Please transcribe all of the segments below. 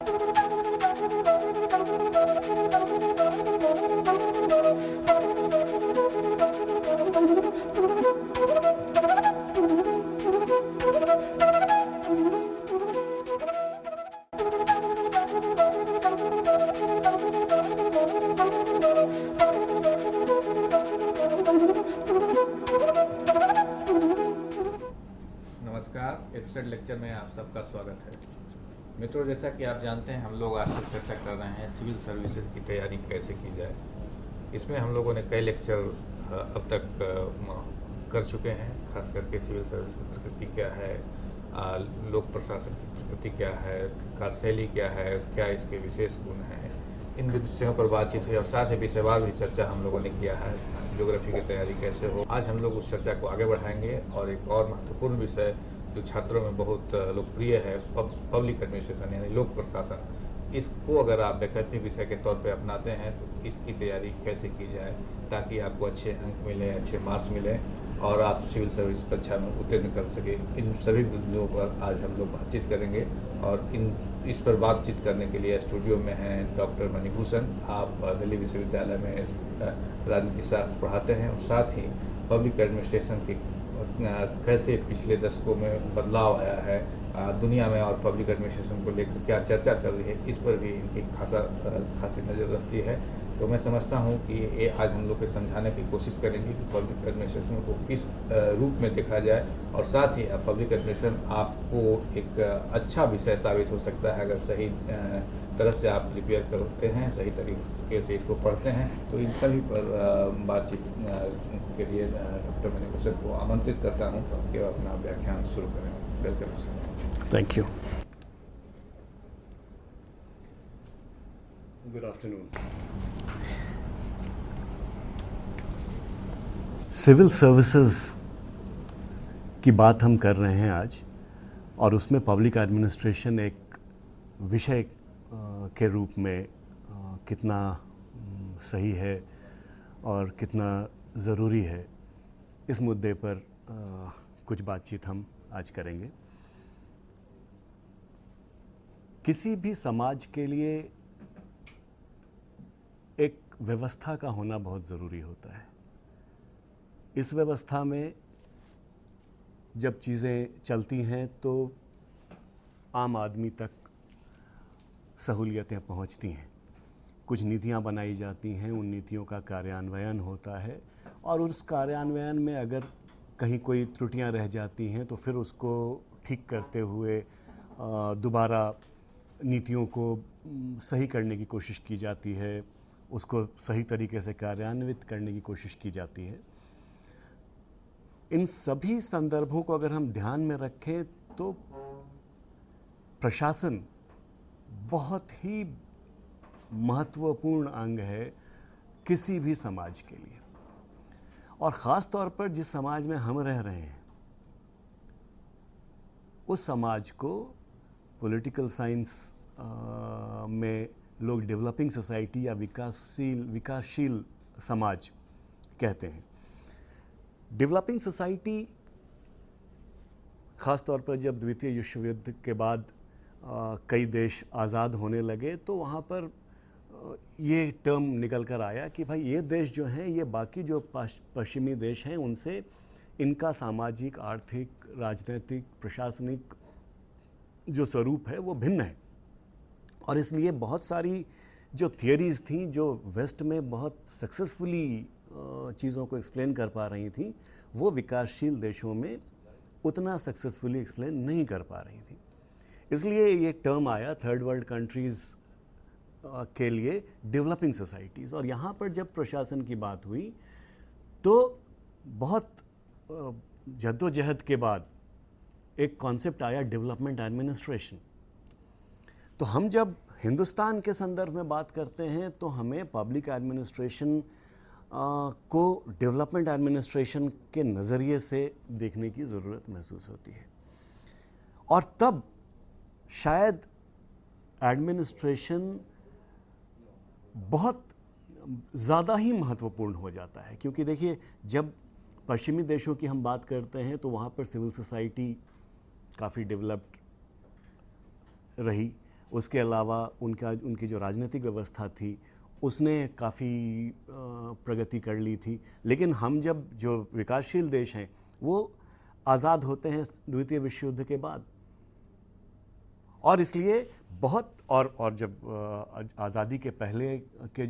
नमस्कार, episode lecture में आप सबका स्वागत है। मित्रों, जैसा कि आप जानते हैं, हम लोग आज तक चर्चा कर रहे हैं सिविल सर्विसेज की तैयारी कैसे की जाए। इसमें हम लोगों ने कई लेक्चर अब तक कर चुके हैं, खास करके सिविल सर्विस की प्रकृति क्या है, लोक प्रशासन की प्रकृति क्या है, कार्यशैली क्या है, क्या इसके विशेष गुण हैं, इन विषयों पर बातचीत हुई और साथ ही विषयवार भी चर्चा हम लोगों ने किया है। ज्योग्राफी की तैयारी कैसे हो, आज हम लोग उस चर्चा को आगे बढ़ाएंगे और एक और महत्वपूर्ण विषय जो छात्रों में बहुत लोकप्रिय है, पब्लिक एडमिनिस्ट्रेशन यानी लोक प्रशासन, इसको अगर आप वैकल्पिक विषय के तौर पे अपनाते हैं तो इसकी तैयारी कैसे की जाए ताकि आपको अच्छे अंक मिलें, अच्छे मार्क्स मिलें और आप सिविल सर्विस परीक्षा में उत्तीर्ण कर सके। इन सभी बिंदुओं पर आज हम लोग बातचीत करेंगे और इस पर बातचीत करने के लिए स्टूडियो में हैं डॉक्टर मणिभूषण। आप दिल्ली विश्वविद्यालय में राजनीति शास्त्र पढ़ाते हैं और साथ ही पब्लिक एडमिनिस्ट्रेशन की कैसे पिछले दशकों में बदलाव आया है दुनिया में और पब्लिक एडमिनिस्ट्रेशन को लेकर क्या चर्चा चल रही है, इस पर भी इनकी खासी नज़र रहती है। तो मैं समझता हूँ कि ये आज हम लोग को समझाने की कोशिश करेंगे कि पब्लिक एडमिनिस्ट्रेशन को किस रूप में देखा जाए और साथ ही पब्लिक एडमिनिस्ट्रेशन आपको एक अच्छा विषय साबित हो सकता है अगर सही तरह से आप प्रिपेयर करते हैं, सही तरीके से इसको पढ़ते हैं। तो इन सभी पर बातचीत के लिए डॉक्टर मणिभूषण को आमंत्रित करता हूँ कि अपना व्याख्यान शुरू करें। Welcome. Thank you. Good afternoon. Civil services की बात हम कर रहे हैं आज और उसमें पब्लिक एडमिनिस्ट्रेशन एक विषय के रूप में कितना सही है और कितना ज़रूरी है, इस मुद्दे पर कुछ बातचीत हम आज करेंगे। किसी भी समाज के लिए एक व्यवस्था का होना बहुत ज़रूरी होता है। इस व्यवस्था में जब चीज़ें चलती हैं तो आम आदमी तक सहूलियतें पहुंचती हैं, कुछ नीतियां बनाई जाती हैं, उन नीतियों का कार्यान्वयन होता है और उस कार्यान्वयन में अगर कहीं कोई त्रुटियां रह जाती हैं तो फिर उसको ठीक करते हुए दोबारा नीतियों को सही करने की कोशिश की जाती है, उसको सही तरीके से कार्यान्वित करने की कोशिश की जाती है। इन सभी संदर्भों को अगर हम ध्यान में रखें तो प्रशासन बहुत ही महत्वपूर्ण अंग है किसी भी समाज के लिए और ख़ास तौर पर जिस समाज में हम रह रहे हैं उस समाज को पॉलिटिकल साइंस में लोग डेवलपिंग सोसाइटी या विकासशील समाज कहते हैं। डेवलपिंग सोसाइटी ख़ास तौर पर जब द्वितीय विश्व युद्ध के बाद कई देश आज़ाद होने लगे तो वहाँ पर ये टर्म निकल कर आया कि भाई ये देश जो हैं, ये बाकी जो पश्चिमी देश हैं उनसे इनका सामाजिक, आर्थिक, राजनीतिक, प्रशासनिक जो स्वरूप है वो भिन्न है और इसलिए बहुत सारी जो थियरीज़ थी जो वेस्ट में बहुत सक्सेसफुली चीज़ों को एक्सप्लेन कर पा रही थी, वो विकासशील देशों में उतना सक्सेसफुली एक्सप्लेन नहीं कर पा रही थी। इसलिए ये टर्म आया थर्ड वर्ल्ड कंट्रीज़ के लिए डेवलपिंग सोसाइटीज़। और यहाँ पर जब प्रशासन की बात हुई तो बहुत जद्दोजहद के बाद एक कॉन्सेप्ट आया डेवलपमेंट एडमिनिस्ट्रेशन। तो हम जब हिंदुस्तान के संदर्भ में बात करते हैं तो हमें पब्लिक एडमिनिस्ट्रेशन को डेवलपमेंट एडमिनिस्ट्रेशन के नज़रिए से देखने की ज़रूरत महसूस होती है और तब शायद एडमिनिस्ट्रेशन बहुत ज़्यादा ही महत्वपूर्ण हो जाता है। क्योंकि देखिए, जब पश्चिमी देशों की हम बात करते हैं तो वहाँ पर सिविल सोसाइटी काफ़ी डेवलप्ड रही उसके अलावा उनकी जो राजनीतिक व्यवस्था थी उसने काफ़ी प्रगति कर ली थी। लेकिन हम जब जो विकासशील देश हैं वो आज़ाद होते हैं द्वितीय विश्व युद्ध के बाद, और इसलिए बहुत और जब आज़ादी के पहले के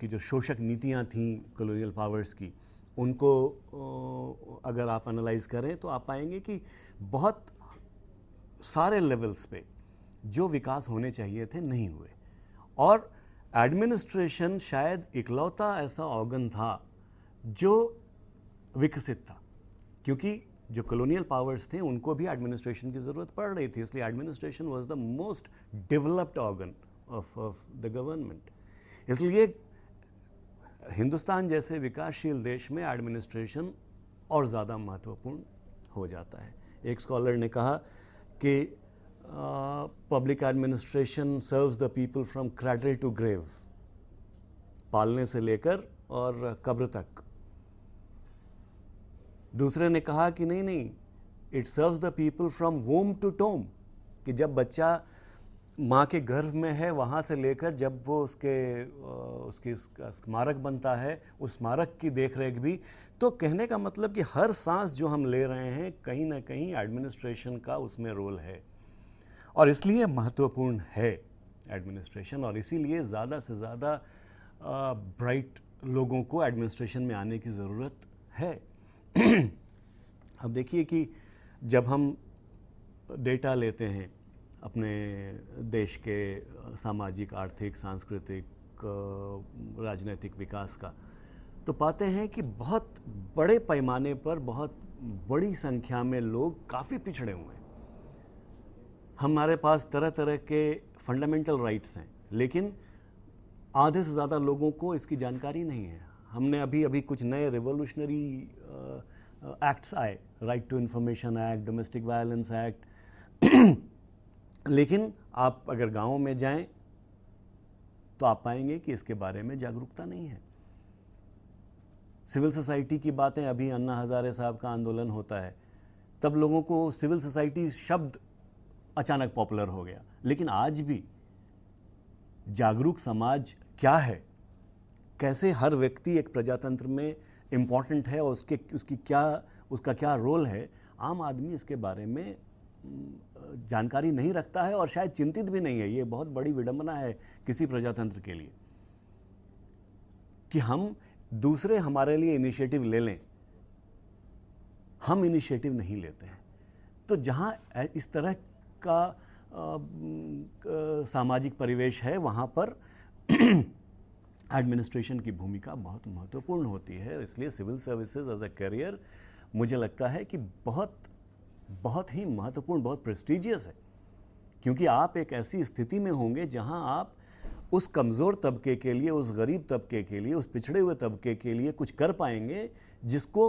जो शोषक नीतियां थीं कॉलोनियल पावर्स की, उनको अगर आप एनालाइज करें तो आप पाएंगे कि बहुत सारे लेवल्स पे जो विकास होने चाहिए थे नहीं हुए। और एडमिनिस्ट्रेशन शायद इकलौता ऐसा ऑर्गन था जो विकसित था, क्योंकि जो कॉलोनियल पावर्स थे उनको भी एडमिनिस्ट्रेशन की ज़रूरत पड़ रही थी, इसलिए administration was the most developed organ of the government. इसलिए हिंदुस्तान जैसे विकासशील देश में एडमिनिस्ट्रेशन और ज़्यादा महत्वपूर्ण हो जाता है। एक स्कॉलर ने कहा कि public administration serves the people from cradle to grave, पालने से लेकर और कब्र तक। दूसरे ने कहा कि नहीं, it serves the people from womb to tomb, कि जब बच्चा माँ के गर्भ में है वहाँ से लेकर जब वो उसकी स्मारक बनता है, उस स्मारक की देखरेख भी। तो कहने का मतलब कि हर सांस जो हम ले रहे हैं कहीं ना कहीं एडमिनिस्ट्रेशन का उसमें रोल है, और इसलिए महत्वपूर्ण है एडमिनिस्ट्रेशन, और इसीलिए ज़्यादा से ज़्यादा ब्राइट लोगों को एडमिनिस्ट्रेशन में आने की ज़रूरत है। अब देखिए कि जब हम डेटा लेते हैं अपने देश के सामाजिक, आर्थिक, सांस्कृतिक, राजनीतिक विकास का, तो पाते हैं कि बहुत बड़े पैमाने पर बहुत बड़ी संख्या में लोग काफ़ी पिछड़े हुए हैं। हमारे पास तरह तरह के फंडामेंटल राइट्स हैं, लेकिन आधे से ज़्यादा लोगों को इसकी जानकारी नहीं है। हमने अभी कुछ नए रिवोल्यूशनरी एक्ट्स आए, right to information act, domestic violence act, लेकिन आप अगर गाँव में जाएं तो आप पाएंगे कि इसके बारे में जागरूकता नहीं है। सिविल सोसाइटी की बातें, अभी अन्ना हज़ारे साहब का आंदोलन होता है, तब लोगों को सिविल सोसाइटी शब्द अचानक पॉपुलर हो गया, लेकिन आज भी जागरूक समाज क्या है, कैसे हर व्यक्ति एक प्रजातंत्र में इम्पॉर्टेंट है और उसका क्या रोल है, आम आदमी इसके बारे में जानकारी नहीं रखता है और शायद चिंतित भी नहीं है। ये बहुत बड़ी विडंबना है किसी प्रजातंत्र के लिए कि हम दूसरे हमारे लिए इनिशिएटिव ले लें, हम इनिशिएटिव नहीं लेते हैं। तो जहाँ इस तरह का सामाजिक परिवेश है, वहाँ पर एडमिनिस्ट्रेशन की भूमिका बहुत महत्वपूर्ण होती है। इसलिए civil services as a career मुझे लगता है कि बहुत ही महत्वपूर्ण, बहुत प्रेस्टिजियस है, क्योंकि आप एक ऐसी स्थिति में होंगे जहां आप उस कमज़ोर तबके के लिए, उस गरीब तबके के लिए, उस पिछड़े हुए तबके के लिए कुछ कर पाएंगे जिसको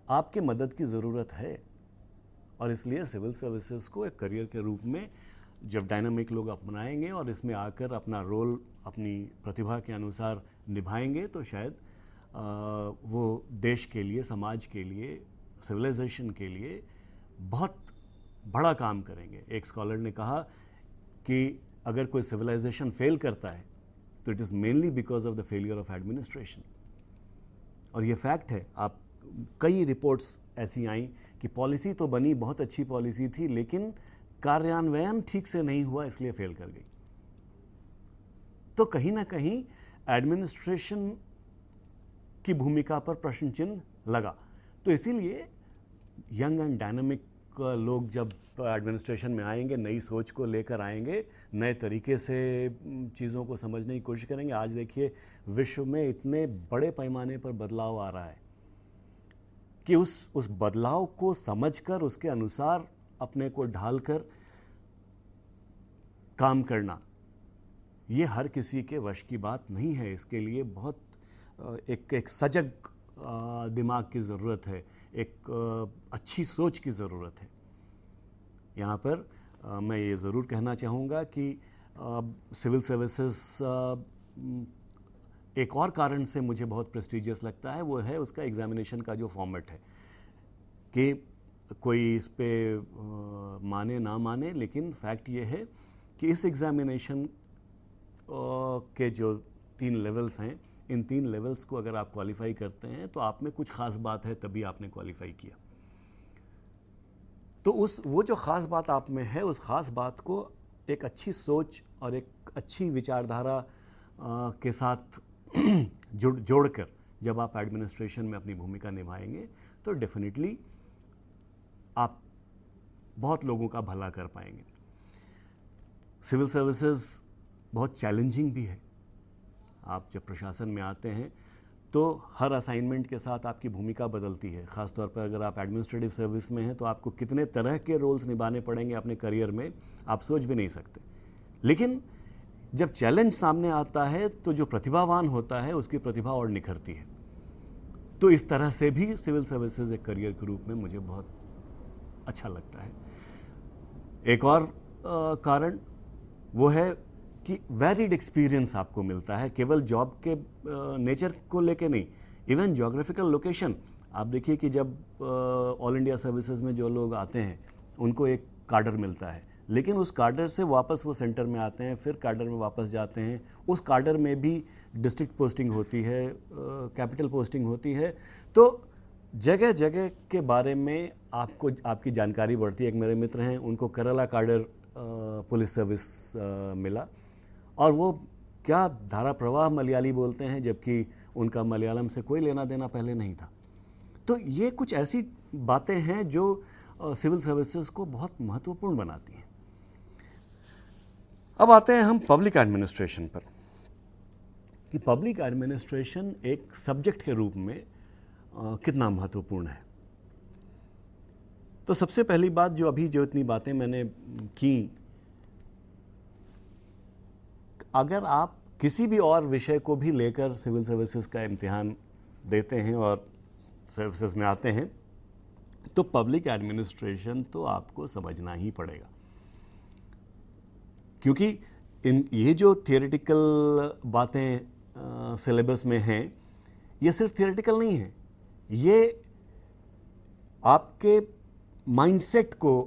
आपके मदद की ज़रूरत है। और इसलिए सिविल सर्विसेज को एक करियर के रूप में जब डायनामिक लोग अपनाएंगे और इसमें आकर अपना रोल अपनी प्रतिभा के अनुसार निभाएंगे, तो शायद वो देश के लिए, समाज के लिए, सिविलाइजेशन के लिए बहुत बड़ा काम करेंगे। एक स्कॉलर ने कहा कि अगर कोई सिविलाइजेशन फेल करता है तो it is mainly because of the failure of administration, और ये फैक्ट है। आप कई रिपोर्ट्स ऐसी आई कि पॉलिसी तो बनी, बहुत अच्छी पॉलिसी थी, लेकिन कार्यान्वयन ठीक से नहीं हुआ, इसलिए फेल कर गई। तो कहीं ना कहीं एडमिनिस्ट्रेशन की भूमिका पर प्रश्न चिन्ह लगा। तो इसीलिए यंग एंड डायनामिक लोग जब एडमिनिस्ट्रेशन में आएंगे, नई सोच को लेकर आएंगे, नए तरीके से चीज़ों को समझने की कोशिश करेंगे। आज देखिए विश्व में इतने बड़े पैमाने पर बदलाव आ रहा है कि उस बदलाव को समझकर उसके अनुसार अपने को ढालकर काम करना, ये हर किसी के वश की बात नहीं है। इसके लिए बहुत एक सजग दिमाग की ज़रूरत है, एक अच्छी सोच की ज़रूरत है। यहाँ पर मैं ये ज़रूर कहना चाहूँगा कि सिविल सर्विसेज एक और कारण से मुझे बहुत प्रेस्टिजियस लगता है, वो है उसका एग्ज़ामिनेशन का जो फॉर्मेट है, कि कोई इस पे माने ना माने, लेकिन फैक्ट ये है कि इस एग्ज़ामिनेशन के जो 3 लेवल्स हैं, इन 3 लेवल्स को अगर आप क्वालिफाई करते हैं तो आप में कुछ ख़ास बात है, तभी आपने क्वालिफाई किया। तो वो जो ख़ास बात आप में है, उस ख़ास बात को एक अच्छी सोच और एक अच्छी विचारधारा के साथ जोड़कर जब आप एडमिनिस्ट्रेशन में अपनी भूमिका निभाएंगे तो डेफिनेटली आप बहुत लोगों का भला कर पाएंगे। सिविल सर्विसेज बहुत चैलेंजिंग भी है। आप जब प्रशासन में आते हैं तो हर असाइनमेंट के साथ आपकी भूमिका बदलती है। ख़ासतौर पर अगर आप एडमिनिस्ट्रेटिव सर्विस में हैं तो आपको कितने तरह के रोल्स निभाने पड़ेंगे अपने करियर में, आप सोच भी नहीं सकते। लेकिन जब चैलेंज सामने आता है तो जो प्रतिभावान होता है उसकी प्रतिभा और निखरती है। तो इस तरह से भी सिविल सर्विसेज एक करियर के रूप में मुझे बहुत अच्छा लगता है। एक और कारण वो है कि वैरिड एक्सपीरियंस आपको मिलता है, केवल जॉब के नेचर को लेके नहीं, इवन ज्योग्राफिकल लोकेशन। आप देखिए कि जब ऑल इंडिया सर्विसेज में जो लोग आते हैं उनको एक कार्डर मिलता है, लेकिन उस कार्डर से वापस वो सेंटर में आते हैं, फिर कार्डर में वापस जाते हैं। उस कार्डर में भी डिस्ट्रिक्ट पोस्टिंग होती है, कैपिटल पोस्टिंग होती है। तो जगह जगह के बारे में आपको आपकी जानकारी बढ़ती है। एक मेरे मित्र हैं, उनको केरला कार्डर पुलिस सर्विस मिला, और वो क्या धारा प्रवाह मलयाली बोलते हैं, जबकि उनका मलयालम से कोई लेना देना पहले नहीं था। तो ये कुछ ऐसी बातें हैं जो सिविल सर्विसेज को बहुत महत्वपूर्ण बनाती हैं। अब आते हैं हम पब्लिक एडमिनिस्ट्रेशन पर, कि पब्लिक एडमिनिस्ट्रेशन एक सब्जेक्ट के रूप में कितना महत्वपूर्ण है। तो सबसे पहली बात, जो इतनी बातें मैंने की, अगर आप किसी भी और विषय को भी लेकर सिविल सर्विसेज का इम्तिहान देते हैं और सर्विसेज में आते हैं तो पब्लिक एडमिनिस्ट्रेशन तो आपको समझना ही पड़ेगा, क्योंकि ये जो थियोरेटिकल बातें सिलेबस में हैं, ये सिर्फ थियोरेटिकल नहीं है, ये आपके माइंडसेट को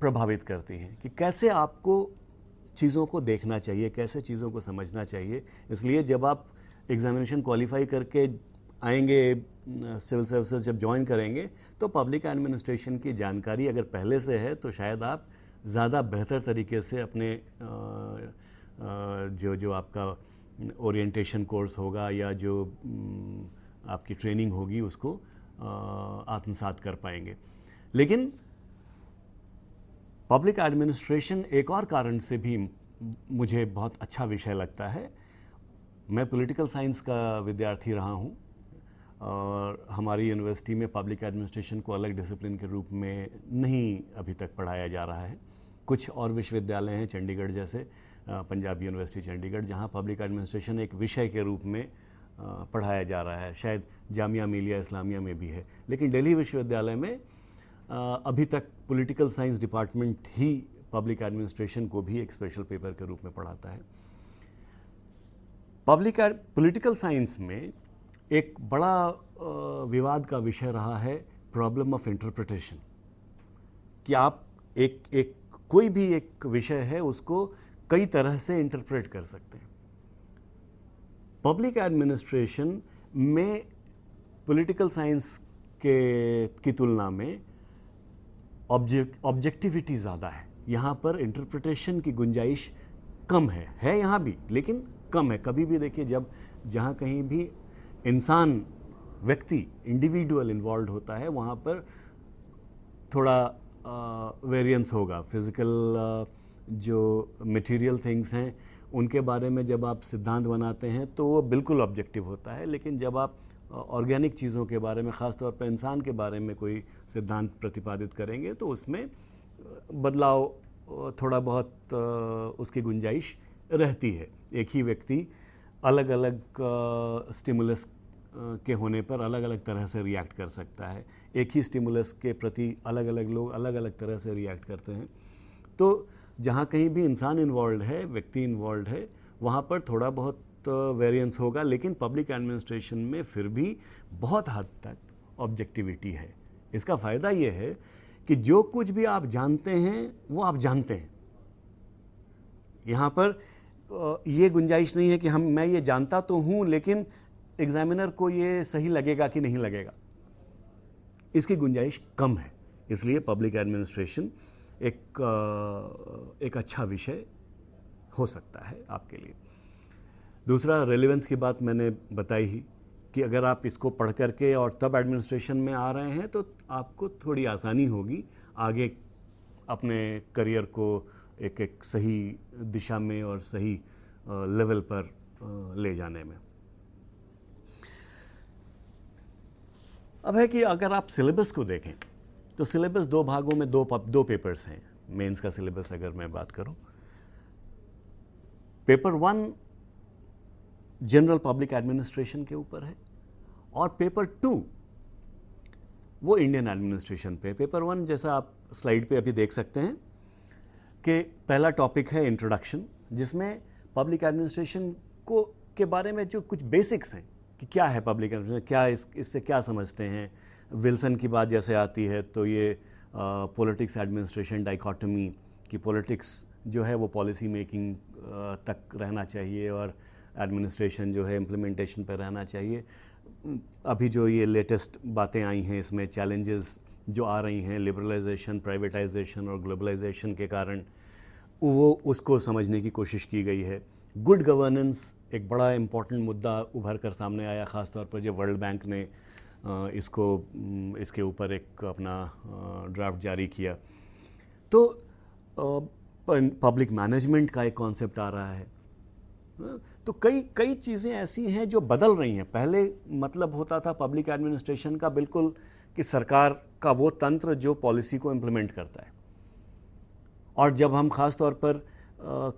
प्रभावित करती हैं कि कैसे आपको चीज़ों को देखना चाहिए, कैसे चीज़ों को समझना चाहिए। इसलिए जब आप एग्जामिनेशन क्वालिफाई करके आएंगे, सिविल सर्विसेज जब ज्वाइन करेंगे, तो पब्लिक एडमिनिस्ट्रेशन की जानकारी अगर पहले से है तो शायद आप ज़्यादा बेहतर तरीके से अपने जो आपका ओरिएंटेशन कोर्स होगा या जो आपकी ट्रेनिंग होगी उसको आत्मसात कर पाएंगे। लेकिन पब्लिक एडमिनिस्ट्रेशन एक और कारण से भी मुझे बहुत अच्छा विषय लगता है। मैं पॉलिटिकल साइंस का विद्यार्थी रहा हूँ और हमारी यूनिवर्सिटी में पब्लिक एडमिनिस्ट्रेशन को अलग डिसिप्लिन के रूप में नहीं अभी तक पढ़ाया जा रहा है। कुछ और विश्वविद्यालय हैं, चंडीगढ़ जैसे, पंजाब यूनिवर्सिटी चंडीगढ़, जहाँ पब्लिक एडमिनिस्ट्रेशन एक विषय के रूप में पढ़ाया जा रहा है। शायद जामिया मिलिया इस्लामिया में भी है, लेकिन दिल्ली विश्वविद्यालय में अभी तक पॉलिटिकल साइंस डिपार्टमेंट ही पब्लिक एडमिनिस्ट्रेशन को भी एक स्पेशल पेपर के रूप में पढ़ाता है। पॉलिटिकल साइंस में एक बड़ा विवाद का विषय रहा है प्रॉब्लम ऑफ इंटरप्रिटेशन, कि आप कोई भी एक विषय है उसको कई तरह से इंटरप्रेट कर सकते हैं। पब्लिक एडमिनिस्ट्रेशन में पॉलिटिकल साइंस की तुलना में ऑब्जेक्टिविटी ज़्यादा है। यहाँ पर इंटरप्रिटेशन की गुंजाइश कम है यहाँ भी, लेकिन कम है। कभी भी देखिए, जहाँ कहीं भी इंसान, व्यक्ति, इंडिविजुअल इन्वॉल्व होता है, वहाँ पर थोड़ा वेरिएंस होगा। फिज़िकल जो मटेरियल थिंग्स हैं उनके बारे में जब आप सिद्धांत बनाते हैं तो वो बिल्कुल ऑब्जेक्टिव होता है, लेकिन जब आप ऑर्गेनिक चीज़ों के बारे में, ख़ास तौर पर इंसान के बारे में कोई सिद्धांत प्रतिपादित करेंगे तो उसमें बदलाव थोड़ा बहुत उसकी गुंजाइश रहती है। एक ही व्यक्ति अलग अलग स्टिमुलस के होने पर अलग अलग तरह से रिएक्ट कर सकता है। एक ही स्टिमुलस के प्रति अलग अलग लोग अलग अलग तरह से रिएक्ट करते हैं। तो जहाँ कहीं भी इंसान इन्वॉल्व है, व्यक्ति इन्वॉल्व है, वहाँ पर थोड़ा बहुत वेरिएंस होगा, लेकिन पब्लिक एडमिनिस्ट्रेशन में फिर भी बहुत हद तक ऑब्जेक्टिविटी है। इसका फ़ायदा ये है कि जो कुछ भी आप जानते हैं वो आप जानते हैं। यहाँ पर ये गुंजाइश नहीं है कि मैं ये जानता तो हूँ लेकिन एग्जामिनर को ये सही लगेगा कि नहीं लगेगा, इसकी गुंजाइश कम है। इसलिए पब्लिक एडमिनिस्ट्रेशन एक अच्छा विषय हो सकता है आपके लिए। दूसरा, रेलेवेंस की बात मैंने बताई ही कि अगर आप इसको पढ़ करके और तब एडमिनिस्ट्रेशन में आ रहे हैं तो आपको थोड़ी आसानी होगी आगे अपने करियर को एक सही दिशा में और सही लेवल पर ले जाने में। अब है कि अगर आप सिलेबस को देखें तो सिलेबस दो भागों में दो पेपर्स हैं। मेंस का सिलेबस अगर मैं बात करूं, पेपर 1 जनरल पब्लिक एडमिनिस्ट्रेशन के ऊपर है और पेपर 2 वो इंडियन एडमिनिस्ट्रेशन पे। पेपर 1 जैसा आप स्लाइड पे अभी देख सकते हैं कि पहला टॉपिक है इंट्रोडक्शन, जिसमें पब्लिक एडमिनिस्ट्रेशन को के बारे में जो कुछ बेसिक्स हैं कि क्या है पब्लिक एडमिनिस्ट्रेशन, क्या इससे क्या समझते हैं। विल्सन की बात जैसे आती है तो ये पॉलिटिक्स एडमिनिस्ट्रेशन डाइकोटमी कि पॉलिटिक्स जो है वो पॉलिसी मेकिंग तक रहना चाहिए और एडमिनिस्ट्रेशन जो है इम्प्लीमेंटेशन पर रहना चाहिए। अभी जो ये लेटेस्ट बातें आई हैं इसमें चैलेंजेस जो आ रही हैं लिबरलाइजेशन, प्राइवेटाइजेशन और ग्लोबलाइजेशन के कारण, वो उसको समझने की कोशिश की गई है। गुड गवर्नेंस एक बड़ा इम्पॉर्टेंट मुद्दा उभर कर सामने आया, ख़ास तौर पर जब वर्ल्ड बैंक ने इसके ऊपर एक अपना ड्राफ्ट जारी किया। तो पब्लिक मैनेजमेंट का एक कॉन्सेप्ट आ रहा है। तो कई चीज़ें ऐसी हैं जो बदल रही हैं। पहले मतलब होता था पब्लिक एडमिनिस्ट्रेशन का बिल्कुल कि सरकार का वो तंत्र जो पॉलिसी को इम्प्लीमेंट करता है, और जब हम ख़ास तौर पर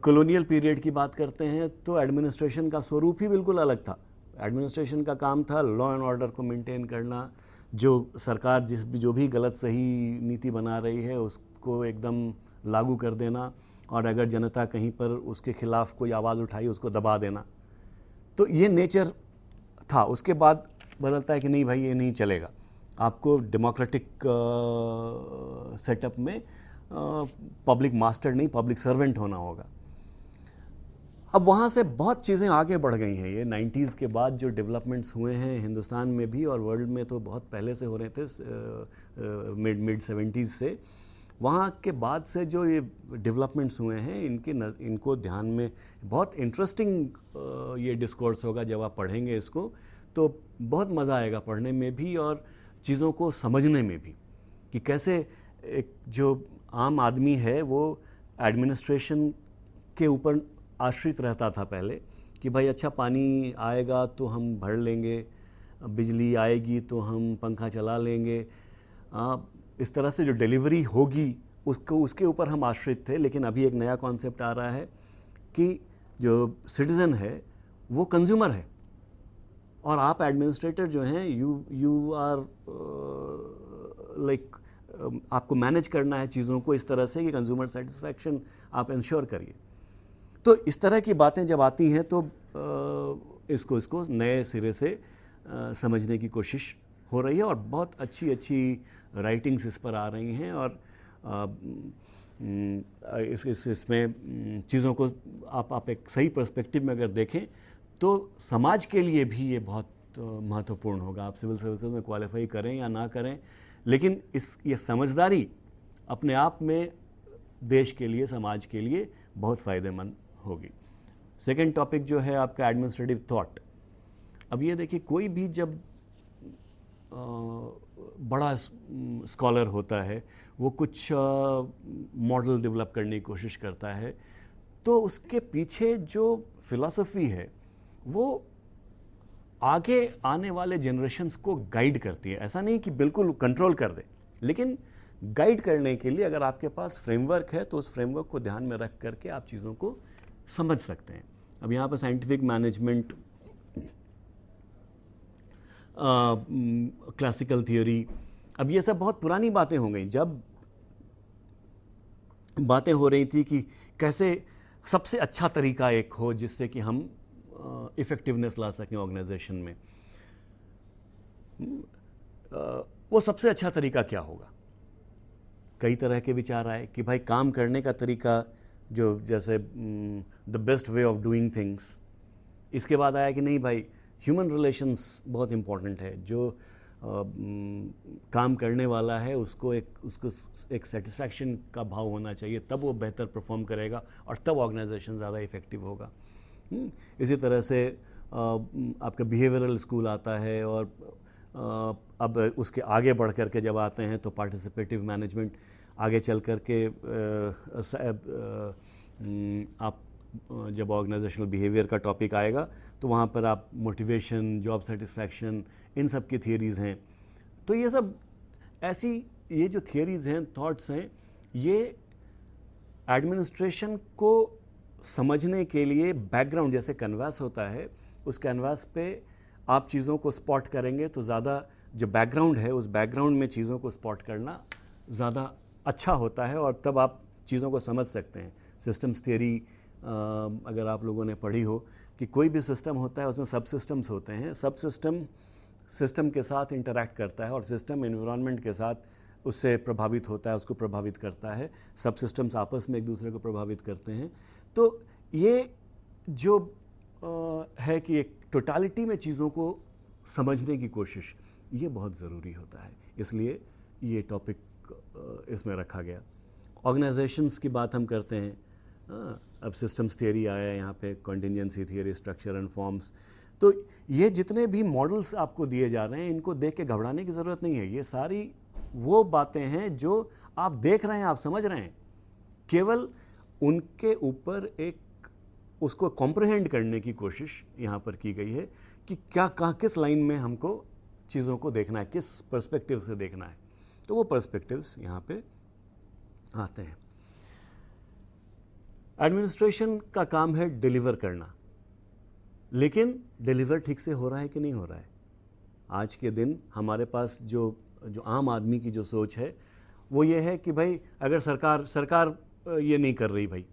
कॉलोनियल पीरियड की बात करते हैं तो एडमिनिस्ट्रेशन का स्वरूप ही बिल्कुल अलग था। एडमिनिस्ट्रेशन का काम था लॉ एंड ऑर्डर को मेंटेन करना, जो सरकार जो भी गलत सही नीति बना रही है उसको एकदम लागू कर देना, और अगर जनता कहीं पर उसके खिलाफ कोई आवाज़ उठाई उसको दबा देना। तो ये नेचर था। उसके बाद बदलता है कि नहीं भाई ये नहीं चलेगा, आपको डेमोक्रेटिक सेटअप में पब्लिक मास्टर नहीं पब्लिक सर्वेंट होना होगा। अब वहाँ से बहुत चीज़ें आगे बढ़ गई हैं। ये 90s के बाद जो डेवलपमेंट्स हुए हैं हिंदुस्तान में भी और वर्ल्ड में तो बहुत पहले से हो रहे थे, मिड 70s से। वहाँ के बाद से जो ये डेवलपमेंट्स हुए हैं इनको ध्यान में, बहुत इंटरेस्टिंग ये डिस्कोर्स होगा जब आप पढ़ेंगे इसको, तो बहुत मज़ा आएगा पढ़ने में भी और चीज़ों को समझने में भी कि कैसे एक जो आम आदमी है वो एडमिनिस्ट्रेशन के ऊपर आश्रित रहता था पहले कि भाई अच्छा पानी आएगा तो हम भर लेंगे, बिजली आएगी तो हम पंखा चला लेंगे, इस तरह से जो डिलीवरी होगी उसके ऊपर हम आश्रित थे। लेकिन अभी एक नया कॉन्सेप्ट आ रहा है कि जो सिटीज़न है वो कंज्यूमर है और आप एडमिनिस्ट्रेटर जो हैं यू आर लाइक आपको मैनेज करना है चीज़ों को इस तरह से कि कंज्यूमर सेटिस्फैक्शन आप इंश्योर करिए। तो इस तरह की बातें जब आती हैं तो इसको नए सिरे से समझने की कोशिश हो रही है और बहुत अच्छी राइटिंग्स इस पर आ रही हैं और इसमें चीज़ों को आप एक सही पर्सपेक्टिव में अगर देखें तो समाज के लिए भी ये बहुत महत्वपूर्ण होगा। आप सिविल सर्विसेज में क्वालिफाई करें या ना करें, लेकिन ये समझदारी अपने आप में देश के लिए, समाज के लिए बहुत फ़ायदेमंद होगी। सेकंड टॉपिक जो है आपका एडमिनिस्ट्रेटिव थॉट। अब ये देखिए, कोई भी जब बड़ा स्कॉलर होता है वो कुछ मॉडल डेवलप करने की कोशिश करता है, तो उसके पीछे जो फिलॉसफी है वो आगे आने वाले जनरेशन्स को गाइड करती है। ऐसा नहीं कि बिल्कुल कंट्रोल कर दे, लेकिन गाइड करने के लिए अगर आपके पास फ्रेमवर्क है तो उस फ्रेमवर्क को ध्यान में रख करके आप चीज़ों को समझ सकते हैं। अब यहाँ पर साइंटिफिक मैनेजमेंट, क्लासिकल थियोरी, अब ये सब बहुत पुरानी बातें हो गई। जब बातें हो रही थी कि कैसे सबसे अच्छा तरीका एक हो जिससे कि हम इफ़ेक्टिवनेस ला सकें ऑर्गेनाइजेशन में, वो सबसे अच्छा तरीका क्या होगा? कई तरह के विचार आए कि भाई काम करने का तरीका जो जैसे the best way of doing things. इसके बाद आया कि नहीं भाई, ह्यूमन रिलेशंस बहुत इम्पॉर्टेंट है। जो काम करने वाला है उसको एक सेटिस्फैक्शन का भाव होना चाहिए, तब वो बेहतर परफॉर्म करेगा और तब ऑर्गेनाइजेशन ज़्यादा इफ़ेक्टिव होगा। इसी तरह से आपका बिहेवियरल स्कूल आता है, और अब उसके आगे बढ़ कर के जब आते हैं तो पार्टिसिपेटिव मैनेजमेंट। आगे चल कर के आप जब ऑर्गेनाइजेशनल बिहेवियर का टॉपिक आएगा तो वहाँ पर आप मोटिवेशन, जॉब सेटिस्फैक्शन, इन सब की थियरीज़ हैं। तो ये सब ऐसी ये जो थियरीज़ हैं, थॉट्स हैं, ये एडमिनिस्ट्रेशन को समझने के लिए बैकग्राउंड जैसे कैनवास होता है, उस कैनवास पे आप चीज़ों को स्पॉट करेंगे तो ज़्यादा जो बैकग्राउंड है उस बैकग्राउंड में चीज़ों को स्पॉट करना ज़्यादा अच्छा होता है, और तब आप चीज़ों को समझ सकते हैं। सिस्टम्स थियरी अगर आप लोगों ने पढ़ी हो कि कोई भी सिस्टम होता है उसमें सब सिस्टम्स होते हैं। सब सिस्टम के साथ इंटरैक्ट करता है और सिस्टम एनवायरनमेंट के साथ उससे प्रभावित होता है, उसको प्रभावित करता है। सब सिस्टम्स आपस में एक दूसरे को प्रभावित करते हैं। तो ये जो है कि एक टोटालिटी में चीज़ों को समझने की कोशिश, ये बहुत ज़रूरी होता है, इसलिए ये टॉपिक इसमें रखा गया। ऑर्गेनाइजेशंस की बात हम करते हैं, अब सिस्टम्स थियरी आया यहाँ पे, contingency theory, structure and forms. तो ये जितने भी मॉडल्स आपको दिए जा रहे हैं, इनको देख के घबराने की ज़रूरत नहीं है। ये सारी वो बातें हैं जो आप देख रहे हैं, आप समझ रहे हैं, केवल उनके ऊपर एक उसको कॉम्प्रहेंड करने की कोशिश यहाँ पर की गई है कि क्या कहाँ किस लाइन में हमको चीज़ों को देखना है, किस पर्सपेक्टिव से देखना है। तो वो पर्सपेक्टिव्स यहाँ पे आते हैं। एडमिनिस्ट्रेशन का काम है डिलीवर करना, लेकिन डिलीवर ठीक से हो रहा है कि नहीं हो रहा है। आज के दिन हमारे पास जो आम आदमी की जो सोच है वो ये है कि भाई अगर सरकार ये नहीं कर रही भाई,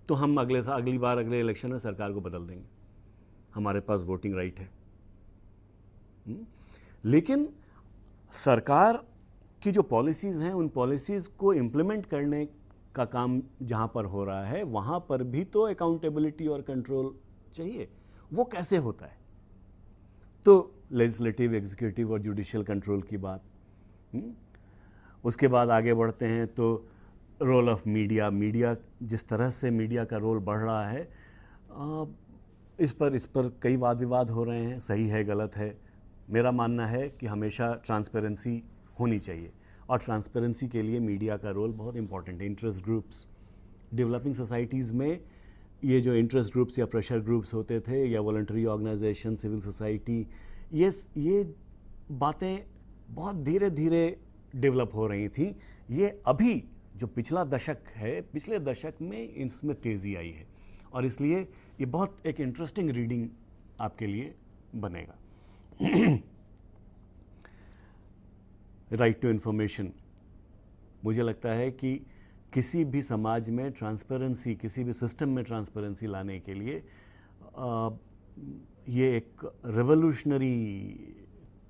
तो हम अगली बार अगले इलेक्शन में सरकार को बदल देंगे, हमारे पास वोटिंग राइट है। लेकिन सरकार की जो पॉलिसीज़ हैं, उन पॉलिसीज़ को इम्प्लीमेंट करने का काम जहाँ पर हो रहा है, वहाँ पर भी तो अकाउंटेबिलिटी और कंट्रोल चाहिए। वो कैसे होता है? तो लेजिस्लेटिव, एग्जीक्यूटिव और जुडिशियल कंट्रोल की बात। उसके बाद आगे बढ़ते हैं तो रोल ऑफ मीडिया, जिस तरह से मीडिया का रोल बढ़ रहा है, इस पर कई वाद विवाद हो रहे हैं, सही है गलत है। मेरा मानना है कि हमेशा ट्रांसपेरेंसी होनी चाहिए, और ट्रांसपेरेंसी के लिए मीडिया का रोल बहुत इंपॉर्टेंट है। इंटरेस्ट ग्रुप्स, डेवलपिंग सोसाइटीज़ में ये जो इंटरेस्ट ग्रुप्स या प्रेशर ग्रुप्स होते थे, या वॉलंटरी ऑर्गेनाइजेशन, सिविल सोसाइटी, ये बातें बहुत धीरे धीरे डेवलप हो रही थी। ये अभी जो पिछला दशक है, पिछले दशक में इसमें तेज़ी आई है, और इसलिए ये बहुत एक इंटरेस्टिंग रीडिंग आपके लिए बनेगा। राइट टू इन्फॉर्मेशन, मुझे लगता है कि किसी भी समाज में ट्रांसपेरेंसी, किसी भी सिस्टम में ट्रांसपेरेंसी लाने के लिए ये एक रेवोल्यूशनरी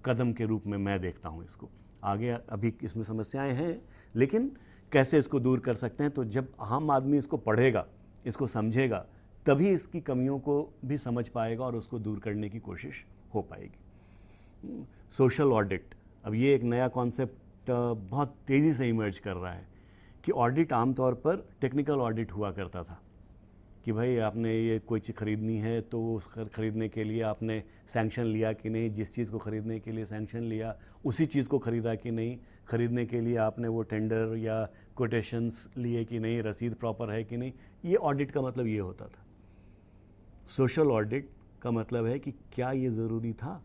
कदम के रूप में मैं देखता हूँ इसको। आगे अभी इसमें समस्याएं हैं, लेकिन कैसे इसको दूर कर सकते हैं, तो जब आम आदमी इसको पढ़ेगा, इसको समझेगा, तभी इसकी कमियों को भी समझ पाएगा और उसको दूर करने की कोशिश हो पाएगी। सोशल ऑडिट, अब ये एक नया कॉन्सेप्ट बहुत तेज़ी से इमर्ज कर रहा है कि ऑडिट आमतौर पर टेक्निकल ऑडिट हुआ करता था कि भाई आपने ये कोई चीज़ खरीदनी है तो उस खरीदने के लिए आपने सैंक्शन लिया कि नहीं, जिस चीज़ को ख़रीदने के लिए सैंक्शन लिया उसी चीज़ को ख़रीदा कि नहीं, ख़रीदने के लिए आपने वो टेंडर या कोटेशंस लिए कि नहीं, रसीद प्रॉपर है कि नहीं। ये ऑडिट का मतलब ये होता था। सोशल ऑडिट का मतलब है कि क्या ये ज़रूरी था,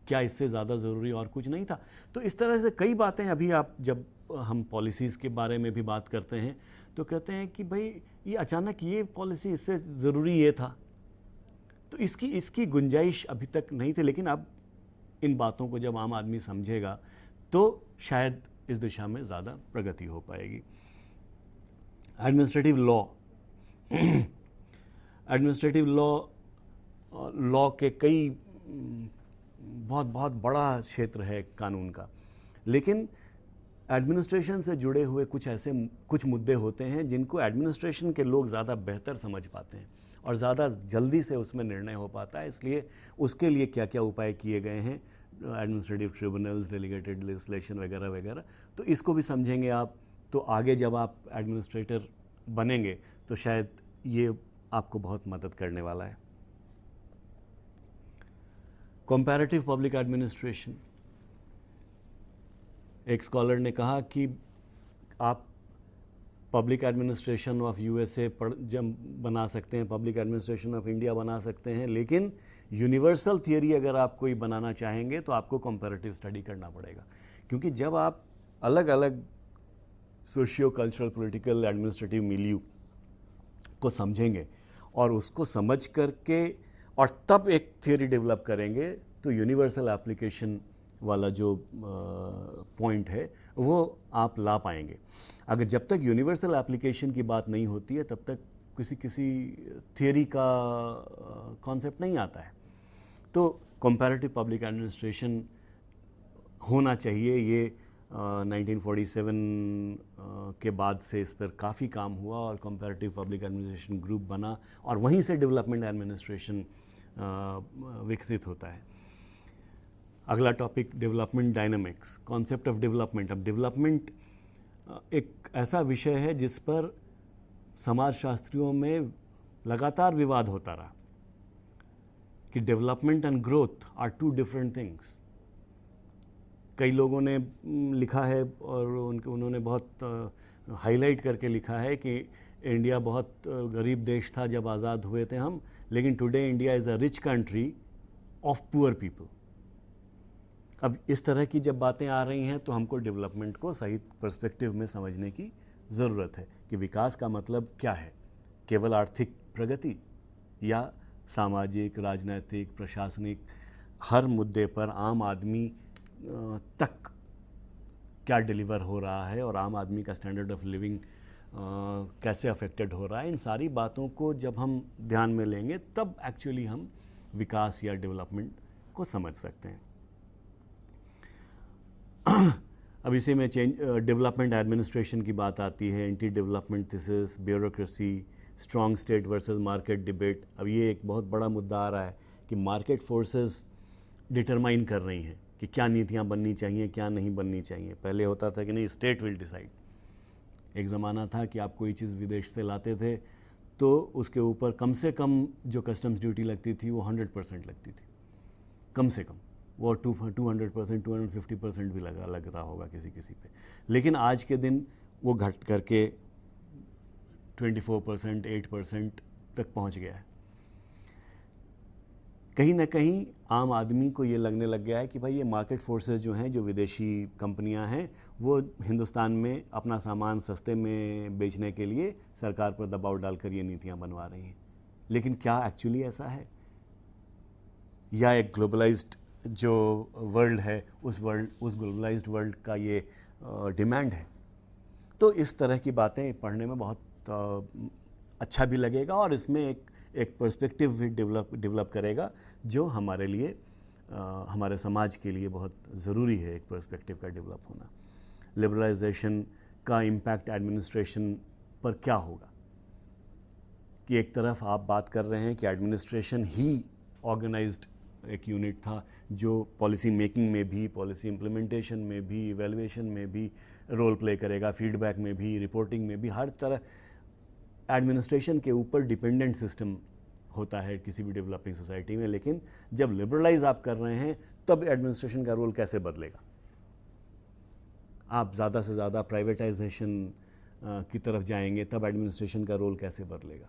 क्या इससे ज़्यादा ज़रूरी और कुछ नहीं था। तो इस तरह से कई बातें, अभी आप जब हम पॉलिसीज़ के बारे में भी बात करते हैं तो कहते हैं कि भाई ये अचानक ये पॉलिसी, इससे ज़रूरी ये था, तो इसकी गुंजाइश अभी तक नहीं थी। लेकिन अब इन बातों को जब आम आदमी समझेगा तो शायद इस दिशा में ज़्यादा प्रगति हो पाएगी। एडमिनिस्ट्रेटिव लॉ के कई बहुत बड़ा क्षेत्र है कानून का, लेकिन एडमिनिस्ट्रेशन से जुड़े हुए कुछ मुद्दे होते हैं जिनको एडमिनिस्ट्रेशन के लोग ज़्यादा बेहतर समझ पाते हैं और ज़्यादा जल्दी से उसमें निर्णय हो पाता है। इसलिए उसके लिए क्या क्या उपाय किए गए हैं, एडमिनिस्ट्रेटिव ट्रिब्यूनल्स, डेलीगेटेड लेजिस्लेशन वगैरह वगैरह, तो इसको भी समझेंगे आप। तो आगे जब आप एडमिनिस्ट्रेटर बनेंगे तो शायद ये आपको बहुत मदद करने वाला है। कंपैरेटिव पब्लिक एडमिनिस्ट्रेशन, एक स्कॉलर ने कहा कि आप पब्लिक एडमिनिस्ट्रेशन ऑफ यूएसए जब बना सकते हैं, पब्लिक एडमिनिस्ट्रेशन ऑफ इंडिया बना सकते हैं, लेकिन यूनिवर्सल थियरी अगर आप कोई बनाना चाहेंगे तो आपको कंपैरेटिव स्टडी करना पड़ेगा। क्योंकि जब आप अलग अलग socio cultural political administrative milieu को समझेंगे और उसको समझ करके और तब एक थियरी डेवलप करेंगे तो यूनिवर्सल एप्लीकेशन वाला जो पॉइंट है वो आप ला पाएंगे। अगर जब तक यूनिवर्सल एप्लीकेशन की बात नहीं होती है तब तक किसी थियरी का कॉन्सेप्ट नहीं आता है। तो कंपैरेटिव पब्लिक एडमिनिस्ट्रेशन होना चाहिए। ये 1947 के बाद से इस पर काफ़ी काम हुआ और कंपैरेटिव पब्लिक एडमिनिस्ट्रेशन ग्रुप बना और वहीं से डेवलपमेंट एडमिनिस्ट्रेशन विकसित होता है। अगला topic development dynamics, concept of development. अब डेवलपमेंट एक ऐसा विषय है जिस पर समाजशास्त्रियों में लगातार विवाद होता रहा कि development and growth are two different things. कई लोगों ने लिखा है और उन्होंने बहुत हाईलाइट करके लिखा है कि इंडिया बहुत गरीब देश था जब आज़ाद हुए थे हम, लेकिन today India is a rich country of poor people. अब इस तरह की जब बातें आ रही हैं तो हमको डेवलपमेंट को सही पर्सपेक्टिव में समझने की ज़रूरत है कि विकास का मतलब क्या है, केवल आर्थिक प्रगति या सामाजिक, राजनीतिक, प्रशासनिक हर मुद्दे पर आम आदमी तक क्या डिलीवर हो रहा है और आम आदमी का स्टैंडर्ड ऑफ लिविंग कैसे अफेक्टेड हो रहा है। इन सारी बातों को जब हम ध्यान में लेंगे तब एक्चुअली हम विकास या डेवलपमेंट को समझ सकते हैं। अब इसी में डेवलपमेंट एडमिनिस्ट्रेशन की बात आती है, anti development thesis, bureaucracy, strong state versus market debate. अब ये एक बहुत बड़ा मुद्दा आ रहा है कि मार्केट फोर्सेस डिटरमाइन कर रही हैं कि क्या नीतियाँ बननी चाहिए, क्या नहीं बननी चाहिए। पहले होता था कि नहीं, स्टेट विल डिसाइड। एक ज़माना था कि आप कोई चीज़ विदेश से लाते थे तो उसके ऊपर कम से कम जो कस्टम्स ड्यूटी लगती थी वो 100% लगती थी, कम से कम। वो 200%, 250% भी लगता होगा किसी पे। लेकिन आज के दिन वो घट करके 24%, 8% तक पहुंच गया है। कहीं ना कहीं आम आदमी को ये लगने लग गया है कि भाई ये मार्केट फोर्सेस जो हैं, जो विदेशी कंपनियां हैं, वो हिंदुस्तान में अपना सामान सस्ते में बेचने के लिए सरकार पर दबाव डालकर ये नीतियां बनवा रही हैं। लेकिन क्या एक्चुअली ऐसा है, या एक ग्लोबलाइज्ड जो वर्ल्ड है उस ग्लोबलाइज्ड वर्ल्ड का ये डिमांड है? तो इस तरह की बातें पढ़ने में बहुत अच्छा भी लगेगा और इसमें एक पर्सपेक्टिव भी डेवलप करेगा जो हमारे लिए, हमारे समाज के लिए बहुत ज़रूरी है, एक पर्सपेक्टिव का डेवलप होना। लिबरलाइजेशन का इम्पैक्ट एडमिनिस्ट्रेशन पर क्या होगा, कि एक तरफ आप बात कर रहे हैं कि एडमिनिस्ट्रेशन ही ऑर्गेनाइज्ड एक यूनिट था जो पॉलिसी मेकिंग में भी, पॉलिसी इम्प्लीमेंटेशन में भी, इवैल्यूएशन में भी रोल प्ले करेगा, फीडबैक में भी, रिपोर्टिंग में भी। हर तरह एडमिनिस्ट्रेशन के ऊपर डिपेंडेंट सिस्टम होता है किसी भी डेवलपिंग सोसाइटी में। लेकिन जब लिबरलाइज आप कर रहे हैं तब एडमिनिस्ट्रेशन का रोल कैसे बदलेगा? आप ज़्यादा से ज़्यादा प्राइवेटाइजेशन की तरफ जाएंगे तब एडमिनिस्ट्रेशन का रोल कैसे बदलेगा?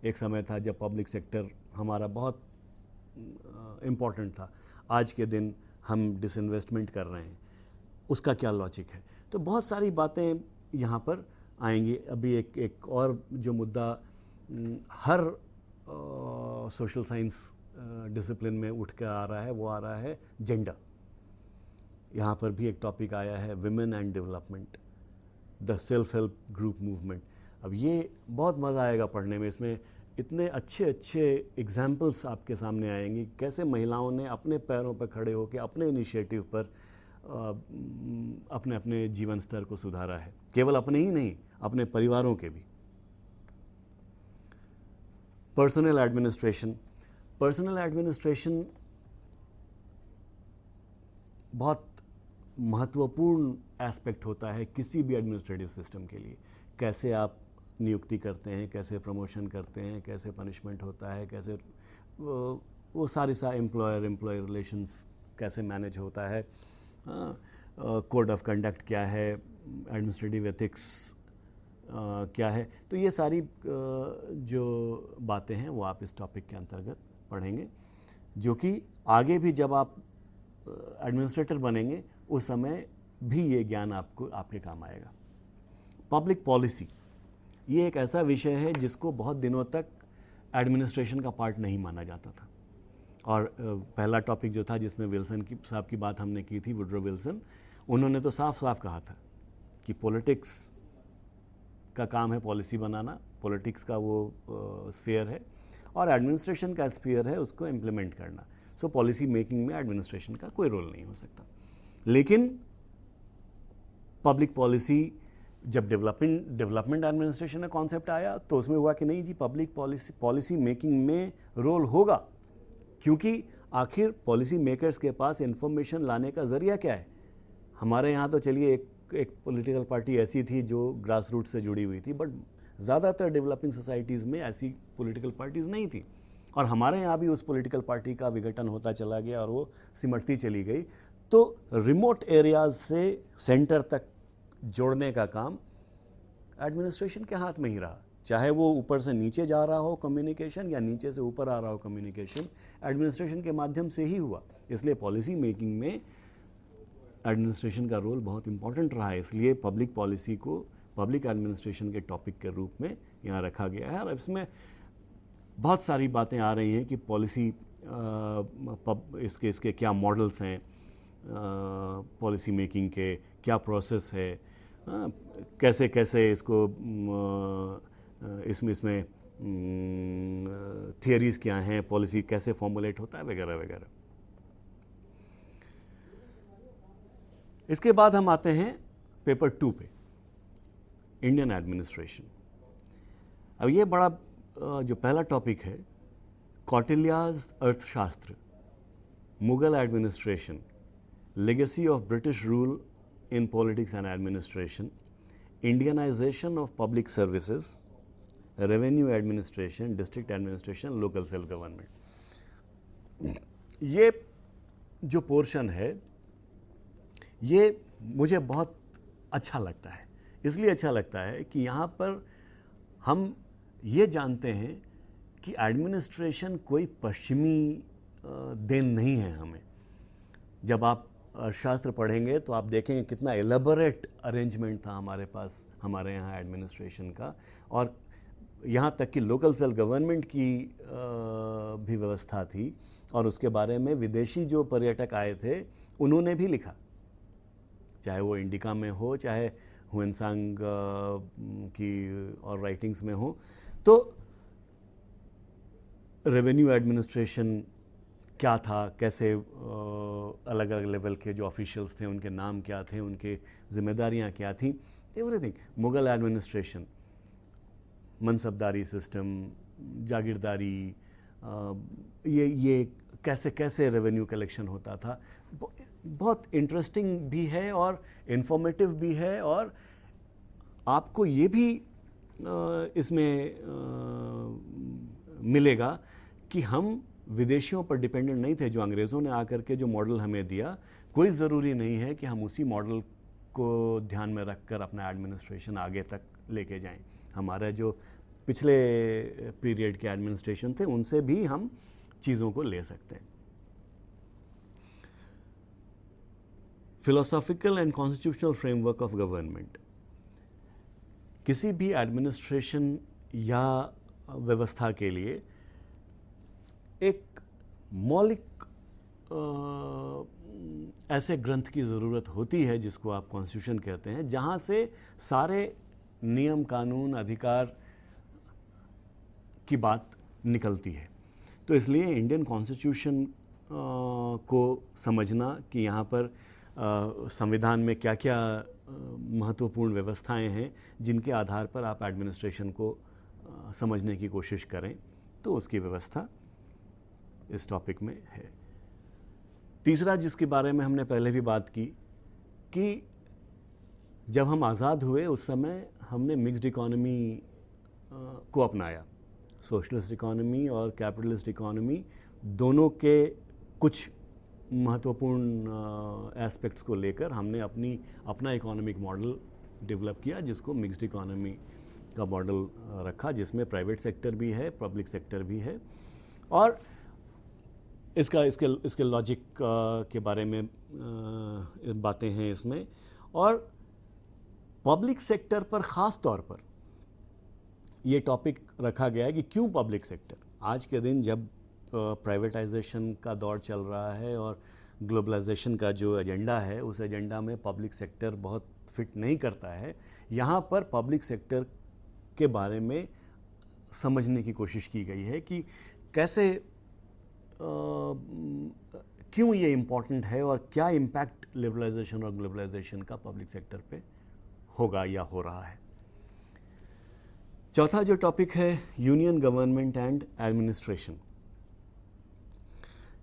एक समय था जब पब्लिक सेक्टर हमारा बहुत इम्पॉर्टेंट था, आज के दिन हम डिसइन्वेस्टमेंट कर रहे हैं, उसका क्या लॉजिक है? तो बहुत सारी बातें यहाँ पर आएंगी। अभी एक और जो मुद्दा हर सोशल साइंस डिसिप्लिन में उठ के आ रहा है वो आ रहा है जेंडर। यहाँ पर भी एक टॉपिक आया है, women and development, the self help group movement. अब ये बहुत मज़ा आएगा पढ़ने में, इसमें इतने अच्छे अच्छे एग्जाम्पल्स आपके सामने आएंगे कैसे महिलाओं ने अपने पैरों पर खड़े होकर अपने इनिशिएटिव पर अपने अपने जीवन स्तर को सुधारा है, केवल अपने ही नहीं, अपने परिवारों के भी। पर्सनल एडमिनिस्ट्रेशन बहुत महत्वपूर्ण एस्पेक्ट होता है किसी भी एडमिनिस्ट्रेटिव सिस्टम के लिए। कैसे आप नियुक्ति करते हैं, कैसे प्रमोशन करते हैं, कैसे पनिशमेंट होता है, कैसे वो सारी एम्प्लॉयर रिलेशंस कैसे मैनेज होता है, कोड ऑफ कंडक्ट क्या है, एडमिनिस्ट्रेटिव एथिक्स क्या है। तो ये सारी जो बातें हैं वो आप इस टॉपिक के अंतर्गत पढ़ेंगे, जो कि आगे भी जब आप एडमिनिस्ट्रेटर बनेंगे उस समय भी ये ज्ञान आपको आपके काम आएगा। पब्लिक पॉलिसी ये एक ऐसा विषय है जिसको बहुत दिनों तक एडमिनिस्ट्रेशन का पार्ट नहीं माना जाता था। और पहला टॉपिक जो था जिसमें विल्सन की साहब की बात हमने की थी, वुडरो विल्सन, उन्होंने तो साफ साफ कहा था कि पॉलिटिक्स का काम है पॉलिसी बनाना, पॉलिटिक्स का वो स्फीयर है, और एडमिनिस्ट्रेशन का स्फीयर है उसको इम्प्लीमेंट करना। सो पॉलिसी मेकिंग में एडमिनिस्ट्रेशन का कोई रोल नहीं हो सकता। लेकिन पब्लिक पॉलिसी जब डेवलपमेंट एडमिनिस्ट्रेशन का कॉन्सेप्ट आया तो उसमें हुआ कि नहीं जी, पब्लिक पॉलिसी मेकिंग में रोल होगा, क्योंकि आखिर पॉलिसी मेकर्स के पास इंफॉर्मेशन लाने का जरिया क्या है। हमारे यहाँ तो चलिए एक पॉलिटिकल पार्टी ऐसी थी जो ग्रास रूट से जुड़ी हुई थी, बट ज़्यादातर डेवलपिंग सोसाइटीज़ में ऐसी पॉलिटिकल पार्टीज़ नहीं थी, और हमारे यहाँ भी उस पॉलिटिकल पार्टी का विघटन होता चला गया और वो सिमटती चली गई। तो रिमोट एरियाज से सेंटर तक जोड़ने का काम एडमिनिस्ट्रेशन के हाथ में ही रहा, चाहे वो ऊपर से नीचे जा रहा हो कम्युनिकेशन या नीचे से ऊपर आ रहा हो कम्युनिकेशन, एडमिनिस्ट्रेशन के माध्यम से ही हुआ। इसलिए पॉलिसी मेकिंग में एडमिनिस्ट्रेशन का रोल बहुत इंपॉर्टेंट रहा है। इसलिए पब्लिक पॉलिसी को पब्लिक एडमिनिस्ट्रेशन के टॉपिक के रूप में यहाँ रखा गया है। और इसमें बहुत सारी बातें आ रही हैं कि पॉलिसी इसके क्या मॉडल्स हैं, पॉलिसी मेकिंग के क्या प्रोसेस है, कैसे कैसे इसको इसमें थियरीज़ क्या हैं, पॉलिसी कैसे फॉर्मुलेट होता है, वगैरह वगैरह। इसके बाद हम आते हैं पेपर 2 पे, इंडियन एडमिनिस्ट्रेशन। अब ये बड़ा जो पहला टॉपिक है, कौटिल्याज अर्थशास्त्र, Mughal administration, legacy of British rule in politics and administration, Indianisation of public services, revenue administration, district administration, local self government. ये जो पोर्शन है ये मुझे बहुत अच्छा लगता है। इसलिए अच्छा लगता है कि यहाँ पर हम ये जानते हैं कि एडमिनिस्ट्रेशन कोई पश्चिमी देन नहीं है हमें। जब आप शास्त्र पढ़ेंगे तो आप देखेंगे कितना एलेबोरेट अरेंजमेंट था हमारे पास, हमारे यहाँ एडमिनिस्ट्रेशन का, और यहाँ तक कि लोकल सेल्फ गवर्नमेंट की भी व्यवस्था थी। और उसके बारे में विदेशी जो पर्यटक आए थे उन्होंने भी लिखा, चाहे वो इंडिका में हो, चाहे हुएनसांग की और राइटिंग्स में हो। तो रेवेन्यू एडमिनिस्ट्रेशन क्या था, कैसे अलग अलग लेवल के जो ऑफिशियल्स थे उनके नाम क्या थे, उनके जिम्मेदारियां क्या थी, एवरीथिंग। मुगल एडमिनिस्ट्रेशन, मनसबदारी सिस्टम, जागीरदारी, ये कैसे कैसे रेवेन्यू कलेक्शन होता था, बहुत इंटरेस्टिंग भी है और इन्फॉर्मेटिव भी है। और आपको ये भी इसमें मिलेगा कि हम विदेशियों पर डिपेंडेंट नहीं थे। जो अंग्रेज़ों ने आकर के जो मॉडल हमें दिया, कोई ज़रूरी नहीं है कि हम उसी मॉडल को ध्यान में रखकर अपना एडमिनिस्ट्रेशन आगे तक लेके जाएं। हमारे जो पिछले पीरियड के एडमिनिस्ट्रेशन थे उनसे भी हम चीज़ों को ले सकते हैं। Philosophical and constitutional framework of government, किसी भी एडमिनिस्ट्रेशन या व्यवस्था के लिए एक मौलिक ऐसे ग्रंथ की ज़रूरत होती है जिसको आप कॉन्स्टिट्यूशन कहते हैं, जहाँ से सारे नियम, कानून, अधिकार की बात निकलती है। तो इसलिए इंडियन कॉन्स्टिट्यूशन को समझना कि यहाँ पर संविधान में क्या क्या महत्वपूर्ण व्यवस्थाएं हैं जिनके आधार पर आप एडमिनिस्ट्रेशन को समझने की कोशिश करें, तो उसकी व्यवस्था इस टॉपिक में है। तीसरा, जिसके बारे में हमने पहले भी बात की, कि जब हम आज़ाद हुए उस समय हमने मिक्स्ड इकोनॉमी को अपनाया। सोशलिस्ट इकोनॉमी और कैपिटलिस्ट इकोनॉमी दोनों के कुछ महत्वपूर्ण एस्पेक्ट्स को लेकर हमने अपना इकोनॉमिक मॉडल डेवलप किया, जिसको मिक्स्ड इकोनॉमी का मॉडल रखा, जिसमें प्राइवेट सेक्टर भी है, पब्लिक सेक्टर भी है। और इसके लॉजिक के बारे में बातें हैं इसमें। और पब्लिक सेक्टर पर ख़ास तौर पर ये टॉपिक रखा गया है कि क्यों पब्लिक सेक्टर। आज के दिन जब प्राइवेटाइजेशन का दौर चल रहा है और ग्लोबलाइजेशन का जो एजेंडा है, उस एजेंडा में पब्लिक सेक्टर बहुत फिट नहीं करता है। यहाँ पर पब्लिक सेक्टर के बारे में समझने की कोशिश की गई है कि कैसे क्यों ये इम्पॉर्टेंट है और क्या इम्पैक्ट लिबरलाइजेशन और ग्लोबलाइजेशन का पब्लिक सेक्टर पे होगा या हो रहा है। चौथा जो टॉपिक है, union government and administration.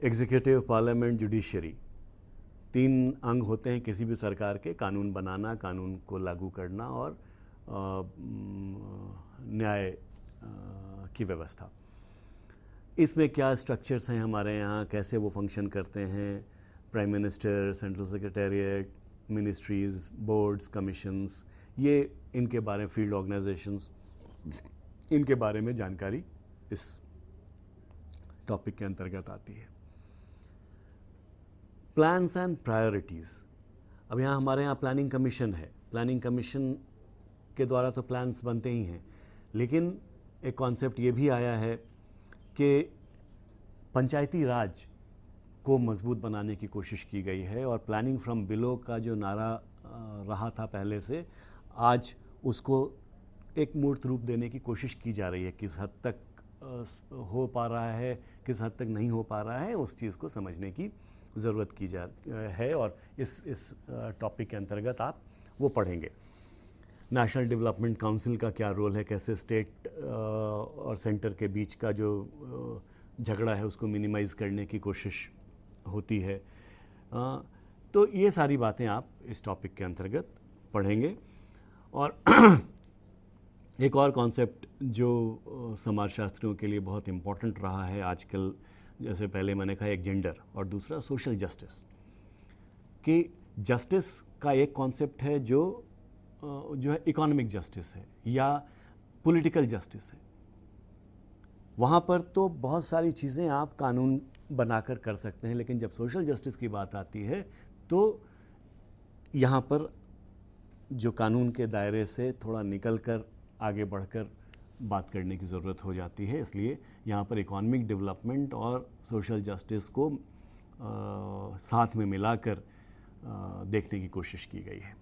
Executive, parliament, judiciary, 3 अंग होते हैं किसी भी सरकार के: कानून बनाना, कानून को लागू करना और न्याय की व्यवस्था। इसमें क्या स्ट्रक्चर्स हैं हमारे यहाँ, कैसे वो फंक्शन करते हैं, prime minister, central secretariat, ministries, boards, commissions, ये इनके बारे में, फील्ड ऑर्गेनाइजेशंस, इनके बारे में जानकारी इस टॉपिक के अंतर्गत आती है। Plans and priorities. अब यहाँ हमारे यहाँ प्लानिंग कमीशन है। प्लानिंग कमीशन के द्वारा तो प्लान्स बनते ही हैं, लेकिन एक कॉन्सेप्ट ये भी आया है कि पंचायती राज को मजबूत बनाने की कोशिश की गई है। और प्लानिंग फ्रॉम बिलो का जो नारा रहा था पहले से, आज उसको एक मूर्त रूप देने की कोशिश की जा रही है। किस हद तक हो पा रहा है, किस हद तक नहीं हो पा रहा है, उस चीज़ को समझने की ज़रूरत की जा है। और इस टॉपिक के अंतर्गत आप वो पढ़ेंगे। नेशनल डेवलपमेंट काउंसिल का क्या रोल है, कैसे स्टेट और सेंटर के बीच का जो झगड़ा है उसको मिनिमाइज़ करने की कोशिश होती है। तो ये सारी बातें आप इस टॉपिक के अंतर्गत पढ़ेंगे। और एक और कॉन्सेप्ट जो समाजशास्त्रियों के लिए बहुत इम्पोर्टेंट रहा है आजकल, जैसे पहले मैंने कहा, एक जेंडर और दूसरा सोशल जस्टिस। कि जस्टिस का एक कॉन्सेप्ट है जो है इकोनॉमिक जस्टिस है या पॉलिटिकल जस्टिस है। वहाँ पर तो बहुत सारी चीज़ें आप कानून बनाकर कर सकते हैं, लेकिन जब सोशल जस्टिस की बात आती है तो यहाँ पर जो कानून के दायरे से थोड़ा निकलकर आगे बढ़कर बात करने की ज़रूरत हो जाती है। इसलिए यहाँ पर इकोनॉमिक डेवलपमेंट और सोशल जस्टिस को साथ में मिलाकर देखने की कोशिश की गई है।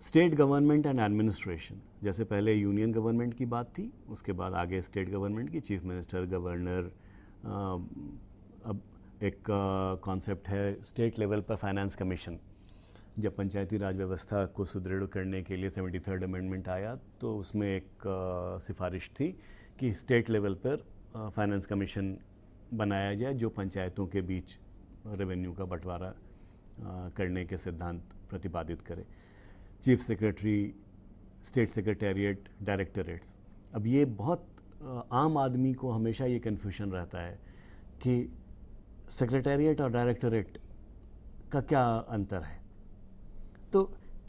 स्टेट गवर्नमेंट एंड एडमिनिस्ट्रेशन, जैसे पहले यूनियन गवर्नमेंट की बात थी, उसके बाद आगे स्टेट गवर्नमेंट की, चीफ मिनिस्टर, गवर्नर। अब एक कॉन्सेप्ट है स्टेट लेवल पर फाइनेंस कमीशन। जब पंचायती राज व्यवस्था को सुदृढ़ करने के लिए 73rd अमेंडमेंट आया तो उसमें एक सिफारिश थी कि स्टेट लेवल पर फाइनेंस कमीशन बनाया जाए जो पंचायतों के बीच रेवेन्यू का बंटवारा करने के सिद्धांत प्रतिपादित करे। Chief secretary, state secretariat, directorates. अब ये बहुत आम आदमी को हमेशा ये कन्फ्यूजन रहता है कि सेक्रेटेरिएट और डायरेक्टरेट का क्या अंतर है। तो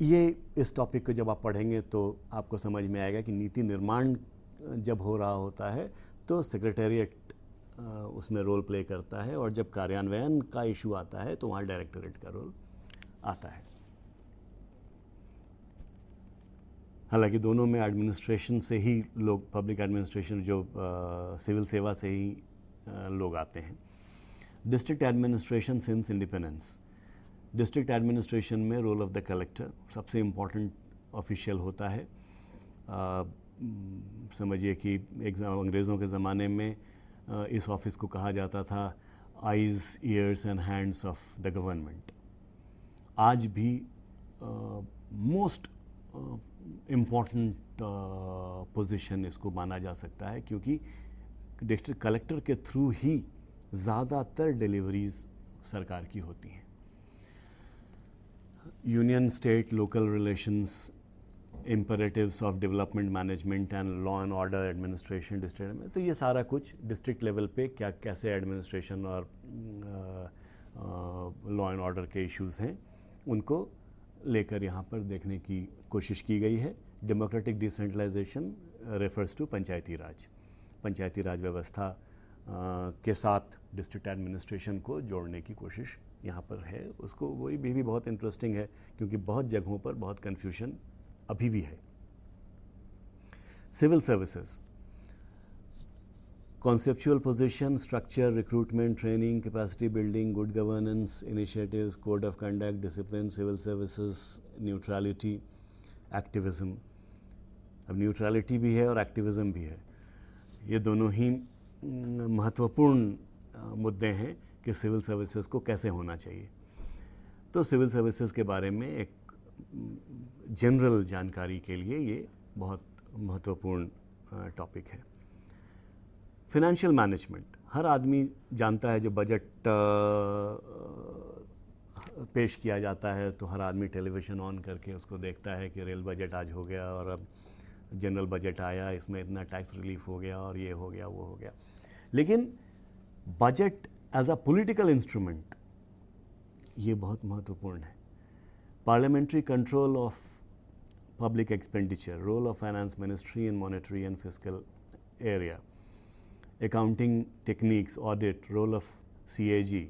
ये इस टॉपिक को जब आप पढ़ेंगे तो आपको समझ में आएगा कि नीति निर्माण जब हो रहा होता है तो सेक्रेटेरिएट उसमें रोल प्ले करता है, और जब कार्यान्वयन का इशू आता है तो वहाँ डायरेक्टरेट का रोल आता है। हालांकि दोनों में एडमिनिस्ट्रेशन से ही लोग, पब्लिक एडमिनिस्ट्रेशन जो सिविल सेवा से ही लोग आते हैं। District administration since independence. District administration में रोल ऑफ द कलेक्टर सबसे इम्पॉर्टेंट ऑफिशियल होता है। समझिए कि अंग्रेज़ों के ज़माने में इस ऑफिस को कहा जाता था eyes, ears and hands of the government. आज भी मोस्ट इम्पॉर्टेंट पोजीशन इसको माना जा सकता है, क्योंकि डिस्ट्रिक्ट कलेक्टर के थ्रू ही ज़्यादातर डिलीवरीज सरकार की होती हैं. Union state local relations, imperatives of development management and law and order administration district में, तो ये सारा कुछ डिस्ट्रिक्ट लेवल पे क्या कैसे एडमिनिस्ट्रेशन और लॉ एंड ऑर्डर के इश्यूज़ हैं उनको लेकर यहाँ पर देखने की कोशिश की गई है. डेमोक्रेटिक डिसेंट्रलाइजेशन रेफर्स टू पंचायती राज. पंचायती राज व्यवस्था के साथ डिस्ट्रिक्ट एडमिनिस्ट्रेशन को जोड़ने की कोशिश यहाँ पर है. उसको वही भी बहुत इंटरेस्टिंग है, क्योंकि बहुत जगहों पर बहुत कन्फ्यूजन अभी भी है. Civil services, conceptual position, structure, recruitment, training, capacity building, good governance initiatives, code of conduct, discipline, civil services, neutrality, activism. अब न्यूट्रलिटी भी है और एक्टिविज्म भी है. ये दोनों ही महत्वपूर्ण मुद्दे हैं कि सिविल सर्विसेज को कैसे होना चाहिए. तो सिविल सर्विसेज के बारे में एक जनरल जानकारी के लिए ये बहुत महत्वपूर्ण टॉपिक है. फिनेंशियल मैनेजमेंट, हर आदमी जानता है. जो बजट पेश किया जाता है तो हर आदमी टेलीविज़न ऑन करके उसको देखता है कि रेल बजट आज हो गया और अब जनरल बजट आया, इसमें इतना टैक्स रिलीफ हो गया और ये हो गया वो हो गया. लेकिन budget as a political instrument ये बहुत महत्वपूर्ण है. Parliamentary control of public expenditure, role of finance ministry in monetary and fiscal area, accounting techniques, audit, role of CAG.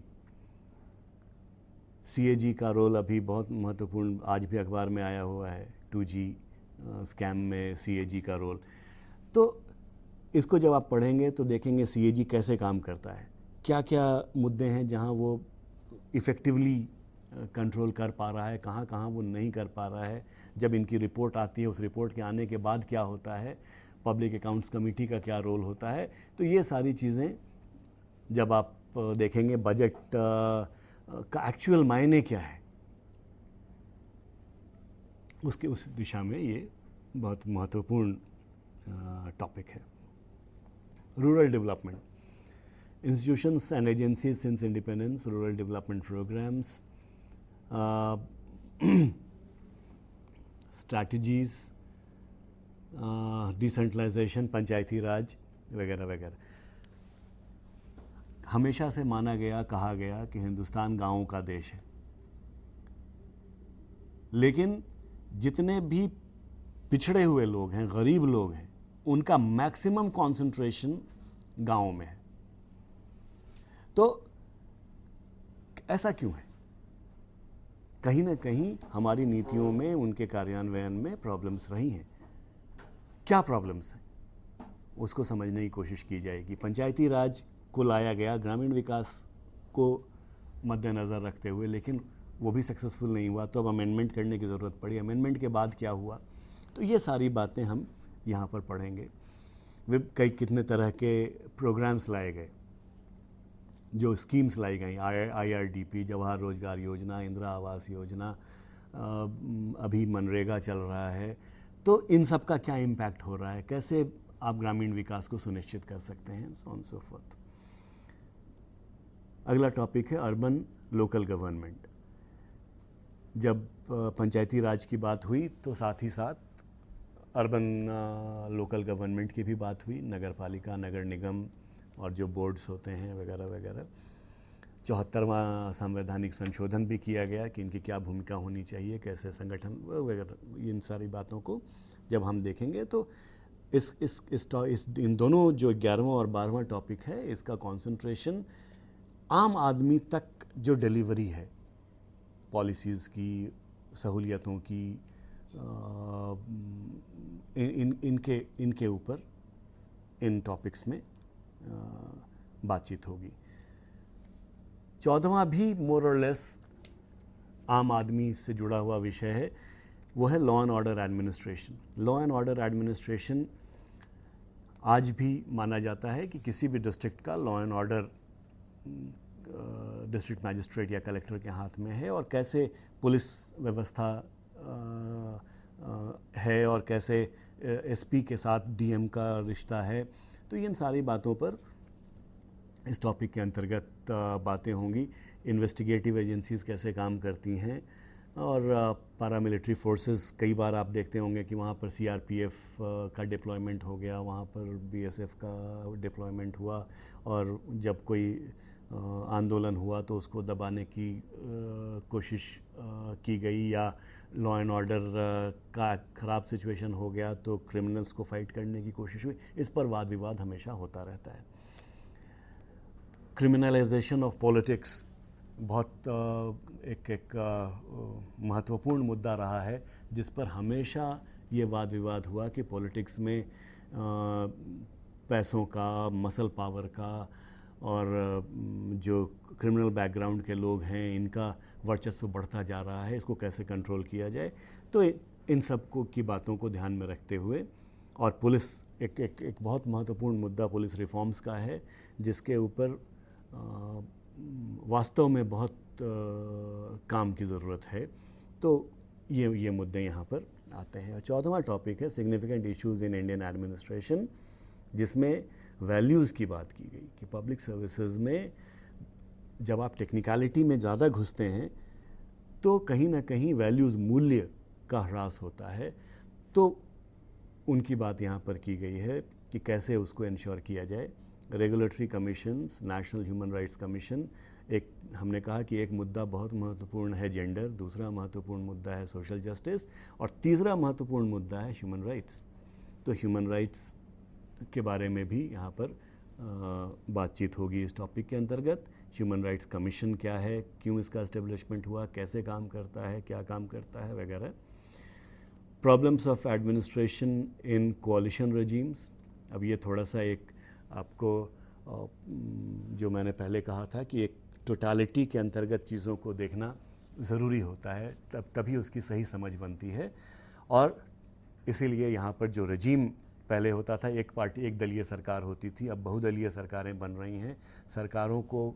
CAG का रोल अभी बहुत महत्वपूर्ण, आज भी अखबार में आया हुआ है. 2G स्कैम में सीएजी का रोल. तो इसको जब आप पढ़ेंगे तो देखेंगे सीएजी कैसे काम करता है, क्या क्या मुद्दे हैं जहां वो इफ़ेक्टिवली कंट्रोल कर पा रहा है, कहाँ कहाँ वो नहीं कर पा रहा है. जब इनकी रिपोर्ट आती है, उस रिपोर्ट के आने के बाद क्या होता है, पब्लिक अकाउंट्स कमेटी का क्या रोल होता है. तो ये सारी चीज़ें जब आप देखेंगे, बजट का एक्चुअल मायने क्या है, उसके उस दिशा में ये बहुत महत्वपूर्ण टॉपिक है. Rural development, institutions and agencies since independence, rural development programmes, strategies, decentralisation, Panchayati Raj वगैरह वगैरह. हमेशा से माना गया, कहा गया कि हिंदुस्तान गांवों का देश है, लेकिन जितने भी पिछड़े हुए लोग हैं, गरीब लोग हैं, उनका मैक्सिमम कंसंट्रेशन गांवों में है. तो ऐसा क्यों है? कहीं ना कहीं हमारी नीतियों में, उनके कार्यान्वयन में प्रॉब्लम्स रही हैं. क्या प्रॉब्लम्स हैं उसको समझने की कोशिश की जाएगी. पंचायती राज को लाया गया ग्रामीण विकास को मद्देनज़र रखते हुए, लेकिन वो भी सक्सेसफुल नहीं हुआ, तो अब अमेंडमेंट करने की ज़रूरत पड़ी. अमेंडमेंट के बाद क्या हुआ, तो ये सारी बातें हम यहाँ पर पढ़ेंगे. कितने तरह के प्रोग्राम्स लाए गए, जो स्कीम्स लाई गई, IRDP, जवाहर रोजगार योजना, इंदिरा आवास योजना, अभी मनरेगा चल रहा है. तो इन सब का क्या इम्पैक्ट हो रहा है, कैसे आप ग्रामीण विकास को सुनिश्चित कर सकते हैं, सो ऑन सो फोर्थ. अगला टॉपिक है अर्बन लोकल गवर्नमेंट. जब पंचायती राज की बात हुई तो साथ ही साथ अर्बन लोकल गवर्नमेंट की भी बात हुई. नगर पालिका, नगर निगम और जो बोर्ड्स होते हैं वगैरह वगैरह. 74वां संवैधानिक संशोधन भी किया गया कि इनकी क्या भूमिका होनी चाहिए, कैसे संगठन वगैरह. इन सारी बातों को जब हम देखेंगे तो इन दोनों जो 11वां और 12वां टॉपिक है, इसका कंसंट्रेशन आम आदमी तक जो डिलीवरी है पॉलिसीज़ की, सहूलियतों की, इनके ऊपर इन टॉपिक्स में बातचीत होगी. 14वां भी मोर और लेस आम आदमी से जुड़ा हुआ विषय है, वो है law and order administration. Law and order administration आज भी माना जाता है कि किसी भी डिस्ट्रिक्ट का law and order district magistrate या कलेक्टर के हाथ में है, और कैसे पुलिस व्यवस्था है, और कैसे एसपी के साथ डीएम का रिश्ता है। तो इन सारी बातों पर इस टॉपिक के अंतर्गत बातें होंगी। इन्वेस्टिगेटिव एजेंसीज़ कैसे काम करती हैं, और पैरामिलिट्री फोर्सेस, कई बार आप देखते होंगे कि वहाँ पर सीआरपीएफ का डिप्लॉयमेंट हो गया, वहाँ पर बीएसएफ का डिप्लॉयमेंट हुआ, और जब कोई आंदोलन हुआ तो उसको दबाने की कोशिश की गई, या लॉ एंड ऑर्डर का ख़राब सिचुएशन हो गया तो क्रिमिनल्स को फाइट करने की कोशिश हुई। इस पर वाद विवाद हमेशा होता रहता है। क्रिमिनलाइजेशन ऑफ पॉलिटिक्स बहुत एक महत्वपूर्ण मुद्दा रहा है, जिस पर हमेशा ये वाद विवाद हुआ कि पॉलिटिक्स में पैसों का, मसल पावर का, और जो क्रिमिनल बैकग्राउंड के लोग हैं इनका वर्चस्व बढ़ता जा रहा है, इसको कैसे कंट्रोल किया जाए। तो इन सब की बातों को ध्यान में रखते हुए, और पुलिस एक बहुत महत्वपूर्ण मुद्दा पुलिस रिफॉर्म्स का है, जिसके ऊपर वास्तव में बहुत काम की ज़रूरत है। तो ये मुद्दे यहाँ पर आते हैं। और चौथा टॉपिक है significant issues in Indian administration, जिसमें वैल्यूज़ की बात की गई कि पब्लिक सर्विसेज में जब आप टेक्निकलिटी में ज़्यादा घुसते हैं तो कहीं ना कहीं वैल्यूज़, मूल्य का ह्रास होता है। तो उनकी बात यहाँ पर की गई है कि कैसे उसको इंश्योर किया जाए। Regulatory commissions, national human rights commission, एक हमने कहा कि एक मुद्दा बहुत महत्वपूर्ण है जेंडर, दूसरा महत्वपूर्ण मुद्दा है सोशल जस्टिस, और तीसरा महत्वपूर्ण मुद्दा है ह्यूमन राइट्स। तो ह्यूमन राइट्स के बारे में भी यहाँ पर बातचीत होगी इस टॉपिक के अंतर्गत। ह्यूमन राइट्स कमीशन क्या है, क्यों इसका एस्टेब्लिशमेंट हुआ, कैसे काम करता है, क्या काम करता है, वगैरह। Problems of administration in कोalition regimes, अब ये थोड़ा सा एक आपको जो मैंने पहले कहा था कि एक टोटालिटी के अंतर्गत चीज़ों को देखना ज़रूरी होता है, तभी उसकी सही समझ बनती है। और इसीलिए यहाँ पर जो रजीम पहले होता था, एक पार्टी, एक दलीय सरकार होती थी, अब बहुदलीय सरकारें बन रही हैं। सरकारों को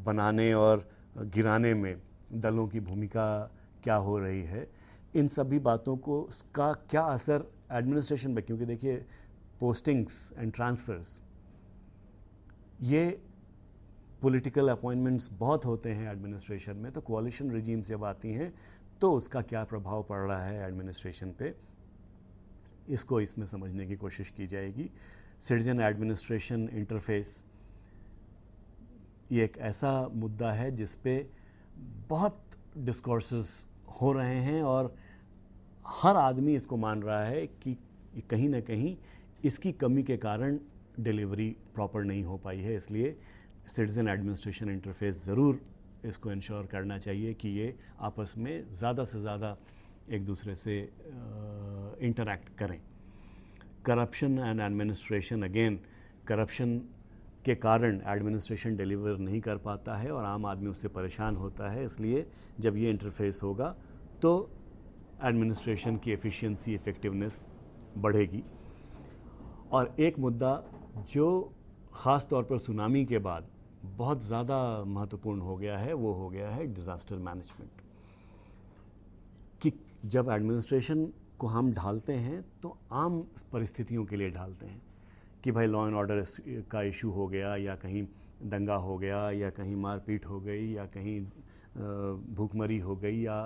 बनाने और गिराने में दलों की भूमिका क्या हो रही है, इन सभी बातों को उसका क्या असर एडमिनिस्ट्रेशन पे, क्योंकि देखिए पोस्टिंग्स एंड ट्रांसफ़र्स, ये पॉलिटिकल अपॉइंटमेंट्स बहुत होते हैं एडमिनिस्ट्रेशन में। तो कोalition regimes जब आती हैं तो उसका क्या प्रभाव पड़ रहा है एडमिनिस्ट्रेशन पे, इसको इसमें समझने की कोशिश की जाएगी। सिटीजन एडमिनिस्ट्रेशन इंटरफेस, ये एक ऐसा मुद्दा है जिस पे बहुत डिस्कोर्सेस हो रहे हैं, और हर आदमी इसको मान रहा है कि कहीं ना कहीं इसकी कमी के कारण डिलीवरी प्रॉपर नहीं हो पाई है। इसलिए सिटीजन एडमिनिस्ट्रेशन इंटरफेस ज़रूर इसको इंश्योर करना चाहिए कि ये आपस में ज़्यादा से ज़्यादा एक दूसरे से इंटरैक्ट करें। Corruption and administration, again corruption के कारण एडमिनिस्ट्रेशन डिलीवर नहीं कर पाता है और आम आदमी उससे परेशान होता है। इसलिए जब ये इंटरफेस होगा तो एडमिनिस्ट्रेशन की एफिशिएंसी, इफ़ेक्टिवनेस बढ़ेगी। और एक मुद्दा जो ख़ास तौर पर सुनामी के बाद बहुत ज़्यादा महत्वपूर्ण हो गया है, वो हो गया है डिज़ास्टर मैनेजमेंट। कि जब एडमिनिस्ट्रेशन को हम ढालते हैं तो आम परिस्थितियों के लिए ढालते हैं कि भाई लॉ एंड ऑर्डर का इशू हो गया, या कहीं दंगा हो गया, या कहीं मारपीट हो गई, या कहीं भूखमरी हो गई, या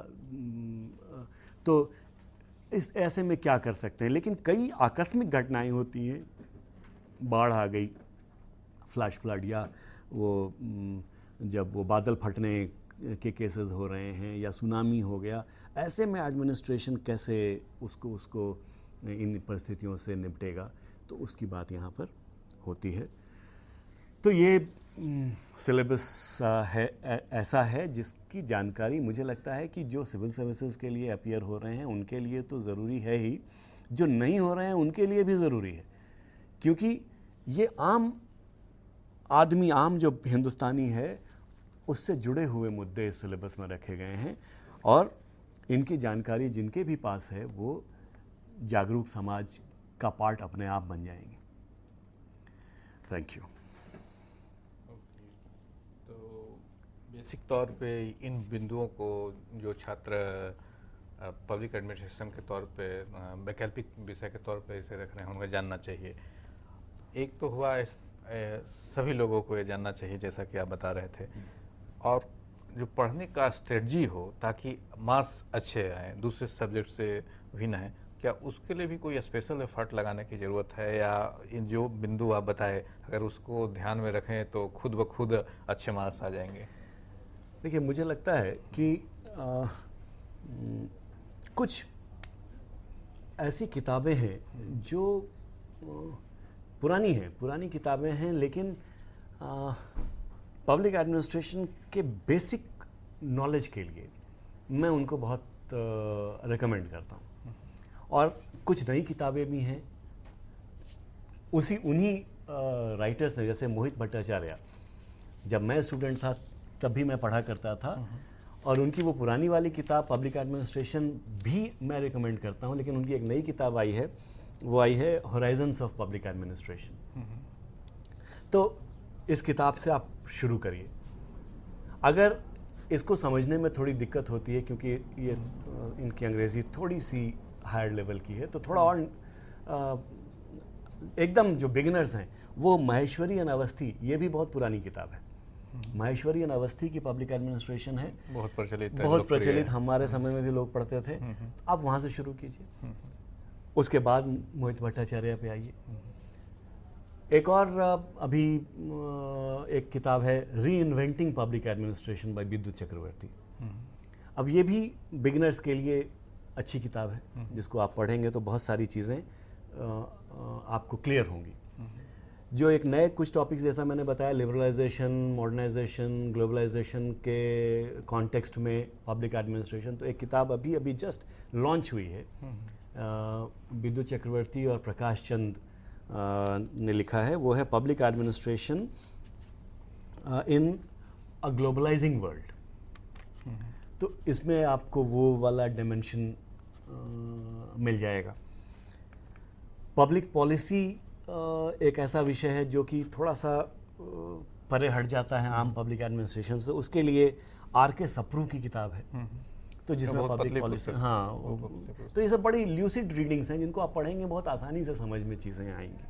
तो इस ऐसे में क्या कर सकते हैं। लेकिन कई आकस्मिक घटनाएं होती हैं, बाढ़ आ गई, फ्लैश फ्लड, या वो जब वो बादल फटने के केसेस हो रहे हैं, या सुनामी हो गया। ऐसे में एडमिनिस्ट्रेशन कैसे उसको इन परिस्थितियों से निपटेगा, तो उसकी बात यहाँ पर होती है। तो ये सिलेबस है ऐसा है जिसकी जानकारी मुझे लगता है कि जो सिविल सर्विसेज के लिए अपीयर हो रहे हैं उनके लिए तो ज़रूरी है ही, जो नहीं हो रहे हैं उनके लिए भी ज़रूरी है, क्योंकि ये आम आदमी, आम जो हिंदुस्तानी है, उससे जुड़े हुए मुद्दे इस सिलेबस में रखे गए हैं, और इनकी जानकारी जिनके भी पास है वो जागरूक समाज का पार्ट अपने आप बन जाएंगे। Thank you. तो बेसिक तौर पे इन बिंदुओं को जो छात्र पब्लिक एडमिनिस्ट्रेशन के तौर पे वैकल्पिक विषय के तौर पे इसे रख रहे हैं, उनको जानना चाहिए। एक तो हुआ सभी लोगों को ये जानना चाहिए जैसा कि आप बता रहे थे, और जो पढ़ने का स्ट्रेटजी हो ताकि मार्क्स अच्छे आएँ दूसरे सब्जेक्ट से भिन्न है, क्या उसके लिए भी कोई स्पेशल एफर्ट लगाने की ज़रूरत है, या इन जो बिंदु आप बताए अगर उसको ध्यान में रखें तो खुद ब खुद अच्छे मार्क्स आ जाएंगे? देखिए, मुझे लगता है कि कुछ ऐसी किताबें हैं जो पुरानी किताबें हैं, लेकिन पब्लिक एडमिनिस्ट्रेशन के बेसिक नॉलेज के लिए मैं उनको बहुत रेकमेंड करता हूँ। और कुछ नई किताबें भी हैं उन्हीं राइटर्स ने, जैसे मोहित भट्टाचार्य, जब मैं स्टूडेंट था तब भी मैं पढ़ा करता था, और उनकी वो पुरानी वाली किताब पब्लिक एडमिनिस्ट्रेशन भी मैं रेकमेंड करता हूँ। लेकिन उनकी एक नई किताब आई है, वो आई है होराइजन्स ऑफ पब्लिक एडमिनिस्ट्रेशन। तो इस किताब से आप शुरू करिए। अगर इसको समझने में थोड़ी दिक्कत होती है क्योंकि ये इनकी अंग्रेज़ी थोड़ी सी हायर लेवल की है, तो थोड़ा और एकदम जो बिगिनर्स हैं वो माहेश्वरी एंड अवस्थी, ये भी बहुत पुरानी किताब है। माहेश्वरी एंड अवस्थी की पब्लिक एडमिनिस्ट्रेशन है, बहुत प्रचलित है, बहुत प्रचलित, हमारे समय में भी लोग पढ़ते थे। आप वहाँ से शुरू कीजिए, उसके बाद मोहित भट्टाचार्य पे आइए। एक और अभी एक किताब है री इन्वेंटिंग पब्लिक एडमिनिस्ट्रेशन बाय विद्युत चक्रवर्ती। अब ये भी बिगिनर्स के लिए अच्छी किताब है, जिसको आप पढ़ेंगे तो बहुत सारी चीज़ें आपको क्लियर होंगी। जो एक नए कुछ टॉपिक्स, जैसा मैंने बताया, लिबरलाइजेशन, मॉडर्नाइजेशन, ग्लोबलाइजेशन के कॉन्टेक्स्ट में पब्लिक एडमिनिस्ट्रेशन, तो एक किताब अभी जस्ट लॉन्च हुई है, विद्युत चक्रवर्ती और प्रकाश चंद ने लिखा है। वो है public administration in a globalising world. तो इसमें आपको वो वाला डायमेंशन मिल जाएगा। पब्लिक पॉलिसी एक ऐसा विषय है जो कि थोड़ा सा परे हट जाता है आम पब्लिक एडमिनिस्ट्रेशन से, उसके लिए आर.के. सप्रू की किताब है, तो जिसमें पब्लिक पॉलिसी, तो ये सब बड़ी ल्यूसिड रीडिंग्स हैं जिनको आप पढ़ेंगे बहुत आसानी से समझ में चीज़ें आएंगी।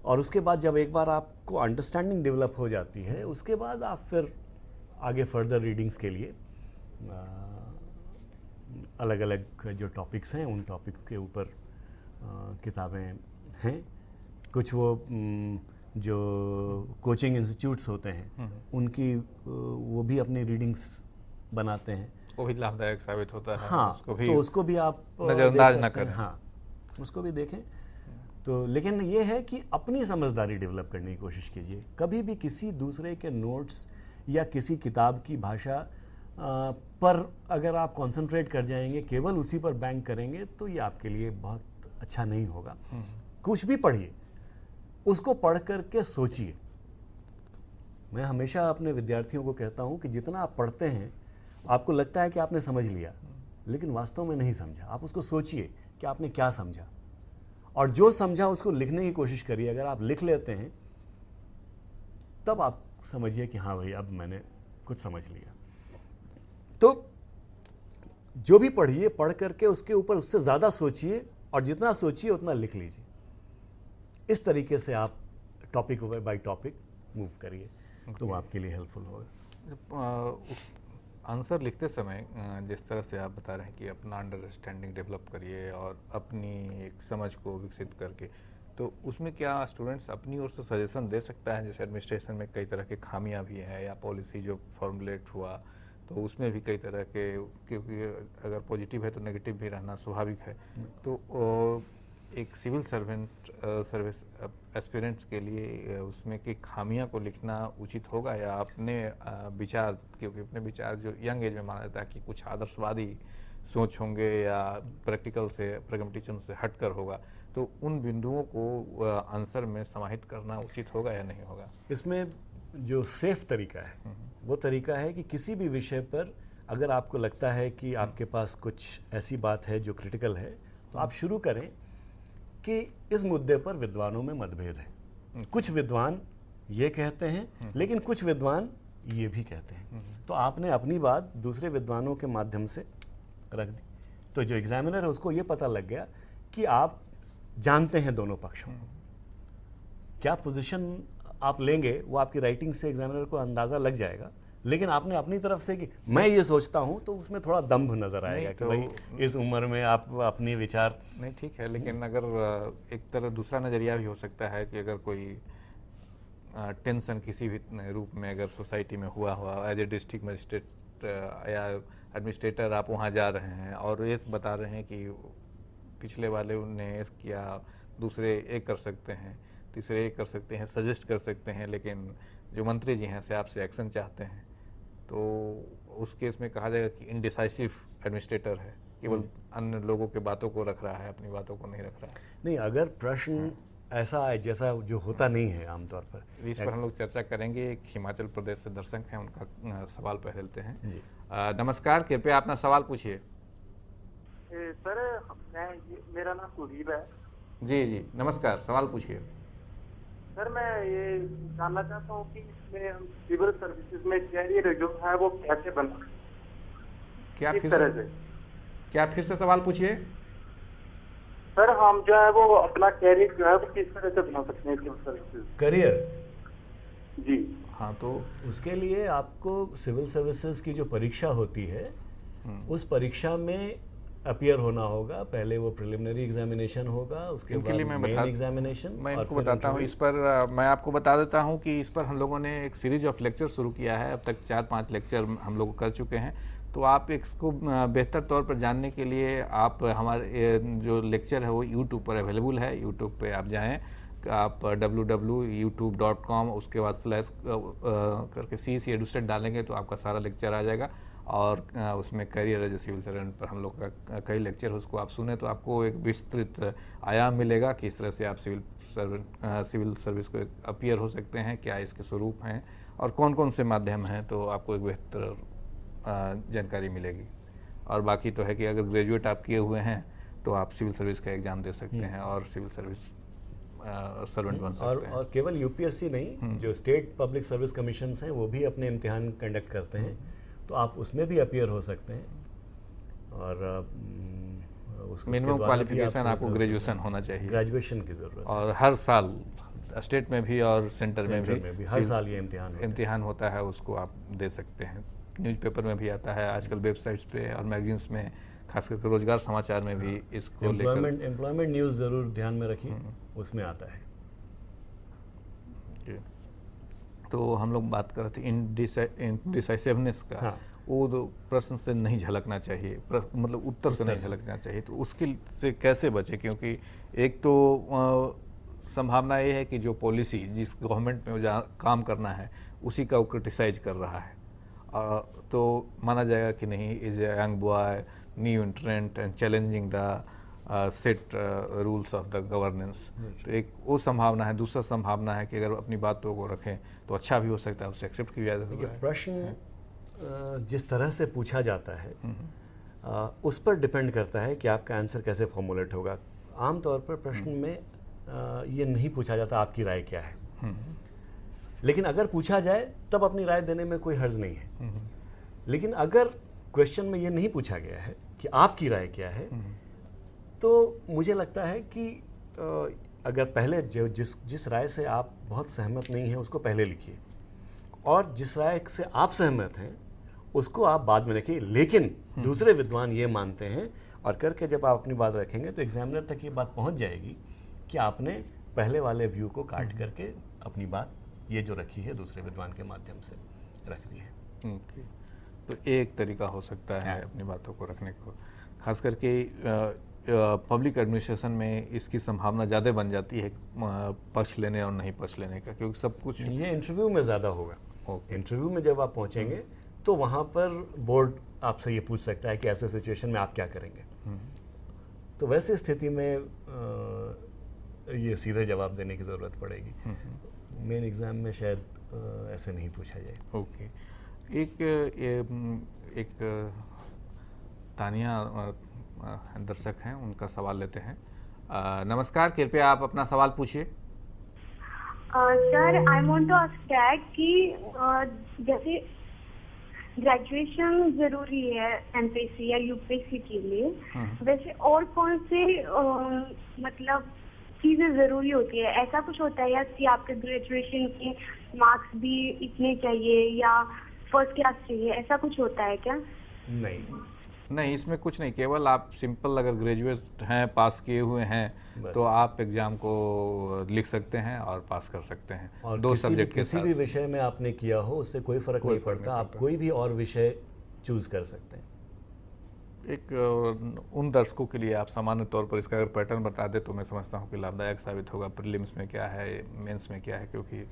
और उसके बाद जब एक बार आपको अंडरस्टैंडिंग डेवलप हो जाती है, उसके बाद आप फिर आगे फर्दर रीडिंग्स के लिए अलग अलग जो टॉपिक्स हैं उन टॉपिक के ऊपर किताबें हैं। कुछ वो जो कोचिंग इंस्टीट्यूट्स होते हैं उनकी वो भी अपनी रीडिंग्स बनाते हैं, वो भी लाभदायक साबित होता है। हाँ, तो उसको भी आप नजरअंदाज ना करें। हाँ, उसको भी देखें। तो लेकिन ये है कि अपनी समझदारी डेवलप करने की कोशिश कीजिए। कभी भी किसी दूसरे के नोट्स या किसी किताब की भाषा पर अगर आप कंसंट्रेट कर जाएंगे, केवल उसी पर बैंक करेंगे, तो ये आपके लिए बहुत अच्छा नहीं होगा। कुछ भी पढ़िए, उसको पढ़ करके सोचिए। मैं हमेशा अपने विद्यार्थियों को कहता हूँ कि जितना आप पढ़ते हैं आपको लगता है कि आपने समझ लिया, लेकिन वास्तव में नहीं समझा। आप उसको सोचिए कि आपने क्या समझा, और जो समझा उसको लिखने की कोशिश करिए। अगर आप लिख लेते हैं तब आप समझिए कि हाँ भाई, अब मैंने कुछ समझ लिया। तो जो भी पढ़िए, पढ़ करके उसके ऊपर उससे ज़्यादा सोचिए, और जितना सोचिए उतना लिख लीजिए। इस तरीके से आप टॉपिक बाय टॉपिक मूव करिए, तो वो आपके लिए हेल्पफुल होगा। आंसर लिखते समय जिस तरह से आप बता रहे हैं कि अपना अंडरस्टैंडिंग डेवलप करिए और अपनी एक समझ को विकसित करके, तो उसमें क्या स्टूडेंट्स अपनी ओर से सजेशन दे सकता है? जैसे एडमिनिस्ट्रेशन में कई तरह की खामियां भी हैं, या पॉलिसी जो फॉर्मुलेट हुआ तो उसमें भी कई तरह के, क्योंकि अगर पॉजिटिव है तो नेगेटिव भी रहना स्वाभाविक है। तो एक सिविल सर्विस एस्पिरेंट्स के लिए उसमें की खामियां को लिखना उचित होगा, या अपने विचार, क्योंकि अपने विचार जो यंग एज में माना जाता है कि कुछ आदर्शवादी सोच होंगे या प्रैक्टिकल से, प्रैग्मेटिज्म से हटकर होगा, तो उन बिंदुओं को आंसर में समाहित करना उचित होगा या नहीं होगा? इसमें जो सेफ तरीका है वो तरीका है कि किसी भी विषय पर अगर आपको लगता है कि आपके पास कुछ ऐसी बात है जो क्रिटिकल है, तो आप शुरू करें कि इस मुद्दे पर विद्वानों में मतभेद है। कुछ विद्वान ये कहते हैं, लेकिन कुछ विद्वान ये भी कहते हैं। तो आपने अपनी बात दूसरे विद्वानों के माध्यम से रख दी, तो जो एग्जामिनर है उसको ये पता लग गया कि आप जानते हैं दोनों पक्षों को। क्या पोजीशन आप लेंगे वो आपकी राइटिंग से एग्जामिनर को अंदाज़ा लग जाएगा, लेकिन आपने अपनी तरफ से कि मैं ये सोचता हूँ, तो उसमें थोड़ा दम्भ नजर आएगा कि भाई इस उम्र में आप अपने विचार। नहीं, ठीक है, लेकिन अगर एक तरह दूसरा नज़रिया भी हो सकता है कि अगर कोई टेंशन किसी भी रूप में अगर सोसाइटी में हुआ एज ए डिस्ट्रिक्ट मजिस्ट्रेट या एडमिनिस्ट्रेटर आप वहाँ जा रहे हैं और ये बता रहे हैं कि पिछले वाले उनने किया, दूसरे एक कर सकते हैं, तीसरे एक कर सकते हैं, सजेस्ट कर सकते हैं, लेकिन जो मंत्री जी हैं से आपसे एक्शन चाहते हैं, तो उस केस में कहा जाएगा कि इनडिसाइसिव एडमिनिस्ट्रेटर है, केवल अन्य लोगों के बातों को रख रहा है, अपनी बातों को नहीं रख रहा है। नहीं, अगर प्रश्न ऐसा है जैसा जो होता नहीं है आमतौर पर, इस पर हम लोग चर्चा करेंगे। एक हिमाचल प्रदेश से दर्शक हैं, उनका सवाल पहले लेते हैं जी। नमस्कार, कृपया अपना सवाल पूछिए। सर मेरा नाम सुदीप है। जी जी, नमस्कार, सवाल पूछिए। सर मैं ये जानना चाहता हूँ कि इसमें सिविल सर्विसेज में कैरियर जो है वो कैसे बना, क्या फिर से सवाल पूछिए। सर हम जो है वो अपना कैरियर जो है वो किस तरह से बना सकते हैं सिविल सर्विसेज करियर? जी हाँ, तो उसके लिए आपको सिविल सर्विसेज की जो परीक्षा होती है उस परीक्षा में अपीयर होना होगा। पहले वो प्रिलिमिनरी एग्जामिनेशन होगा, उसके बाद मेन एग्जामिनेशन। मैं इनको बताता हूँ, इस पर मैं आपको बता देता हूँ कि इस पर हम लोगों ने एक सीरीज ऑफ लेक्चर शुरू किया है। अब तक 4-5 लेक्चर हम लोग कर चुके हैं। तो आप इसको बेहतर तौर पर जानने के लिए आप हमारे जो लेक्चर है वो यूट्यूब पर अवेलेबल है। यूट्यूब पे आप जाएं, आप www.youtube.com उसके बाद स्लैश करके CC एडुस्टेट डालेंगे तो आपका सारा लेक्चर आ जाएगा। और उसमें career as a civil servant पर हम लोग का कई लेक्चर है, उसको आप सुने तो आपको एक विस्तृत आयाम मिलेगा कि इस तरह से आप सिविल सर्विस को अपीयर हो सकते हैं, क्या इसके स्वरूप हैं और कौन कौन से माध्यम हैं, तो आपको एक बेहतर जानकारी मिलेगी। और बाकी तो है कि अगर ग्रेजुएट आप किए हुए हैं तो आप सिविल सर्विस का एग्ज़ाम दे सकते हैं और सिविल सर्विस सर्वेंट बन सकते हैं। और केवल यूपीएससी नहीं, जो स्टेट पब्लिक सर्विस कमीशन हैं वो भी अपने इम्तिहान कंडक्ट करते हैं, तो आप उसमें भी अपीयर हो सकते हैं। और मिनिमम क्वालिफिकेशन आपको ग्रेजुएशन होना चाहिए, ग्रेजुएशन की ज़रूरत। और हर साल स्टेट में भी और सेंटर में भी हर साल ये इम्तिहान होता है, उसको आप दे सकते हैं। न्यूज़पेपर में भी आता है, आजकल वेबसाइट्स पे और मैगजीन्स में, खास करके रोजगार समाचार में भी इसको लेकर। एम्प्लॉयमेंट न्यूज़ ज़रूर ध्यान में रखिए, उसमें आता है। तो हम लोग बात कर रहे थे इनडिसाइसिवनेस का। हाँ। वो तो प्रश्न से नहीं झलकना चाहिए, मतलब उत्तर से नहीं झलकना चाहिए। तो उसके से कैसे बचे? क्योंकि एक तो संभावना ये है कि जो पॉलिसी जिस गवर्नमेंट में जहाँ काम करना है उसी का वो क्रिटिसाइज कर रहा है, तो माना जाएगा कि नहीं, is a young boy new एंट्रेंट and challenging the set rules of the governance. तो एक वो संभावना है। दूसरा संभावना है कि अगर अपनी बातों को रखें तो अच्छा भी हो सकता है, उससे एक्सेप्ट किया जा सकता है। प्रश्न जिस तरह से पूछा जाता है उस पर डिपेंड करता है कि आपका आंसर कैसे फॉर्मुलेट होगा। आमतौर पर प्रश्न में ये नहीं पूछा जाता आपकी राय क्या है, लेकिन अगर पूछा जाए तब अपनी राय देने में कोई हर्ज नहीं है। लेकिन अगर क्वेश्चन में ये नहीं पूछा गया है कि आपकी राय क्या है, तो मुझे लगता है कि अगर पहले जिस राय से आप बहुत सहमत नहीं हैं उसको पहले लिखिए, और जिस राय से आप सहमत हैं उसको आप बाद में रखिए। लेकिन दूसरे विद्वान ये मानते हैं, और करके जब आप अपनी बात रखेंगे तो एग्जामिनर तक ये बात पहुंच जाएगी कि आपने पहले वाले व्यू को काट करके अपनी बात ये जो रखी है दूसरे विद्वान के माध्यम से रख दी है। तो एक तरीका हो सकता है अपनी बातों को रखने को। खास करके पब्लिक एडमिनिस्ट्रेशन में इसकी संभावना ज़्यादा बन जाती है पक्ष लेने और नहीं पक्ष लेने का, क्योंकि सब कुछ ये इंटरव्यू में ज़्यादा होगा। इंटरव्यू में जब आप पहुंचेंगे तो वहाँ पर बोर्ड आपसे ये पूछ सकता है कि ऐसे सिचुएशन में आप क्या करेंगे। तो वैसे स्थिति में ये सीधे जवाब देने की ज़रूरत पड़ेगी। मेन एग्ज़ाम में शायद ऐसे नहीं पूछा जाए। ओके, एक तानिया दर्शक हैं, उनका सवाल लेते हैं। नमस्कार, कृपया आप अपना सवाल पूछिए। Sir I want to ask that कि जैसे ग्रेजुएशन जरूरी है एमपीएससी या यूपीएससी के लिए, वैसे और कौन से मतलब चीजें जरूरी होती है? ऐसा कुछ होता है या कि आपके ग्रेजुएशन के मार्क्स भी इतने चाहिए या फर्स्ट क्लास चाहिए, ऐसा कुछ होता है क्या? नहीं, इसमें कुछ नहीं, केवल आप सिंपल अगर ग्रेजुएट हैं, पास किए हुए हैं तो आप एग्ज़ाम को लिख सकते हैं और पास कर सकते हैं। और दो सब्जेक्ट के किसी भी विषय में आपने किया हो उससे कोई फ़र्क नहीं पड़ता, आप कोई भी और विषय चूज़ कर सकते हैं। एक उन दर्शकों के लिए आप सामान्य तौर पर इसका अगर पैटर्न बता दें तो मैं समझता हूँ कि लाभदायक साबित होगा। प्रीलिम्स में क्या है, मेंस में क्या है, क्योंकि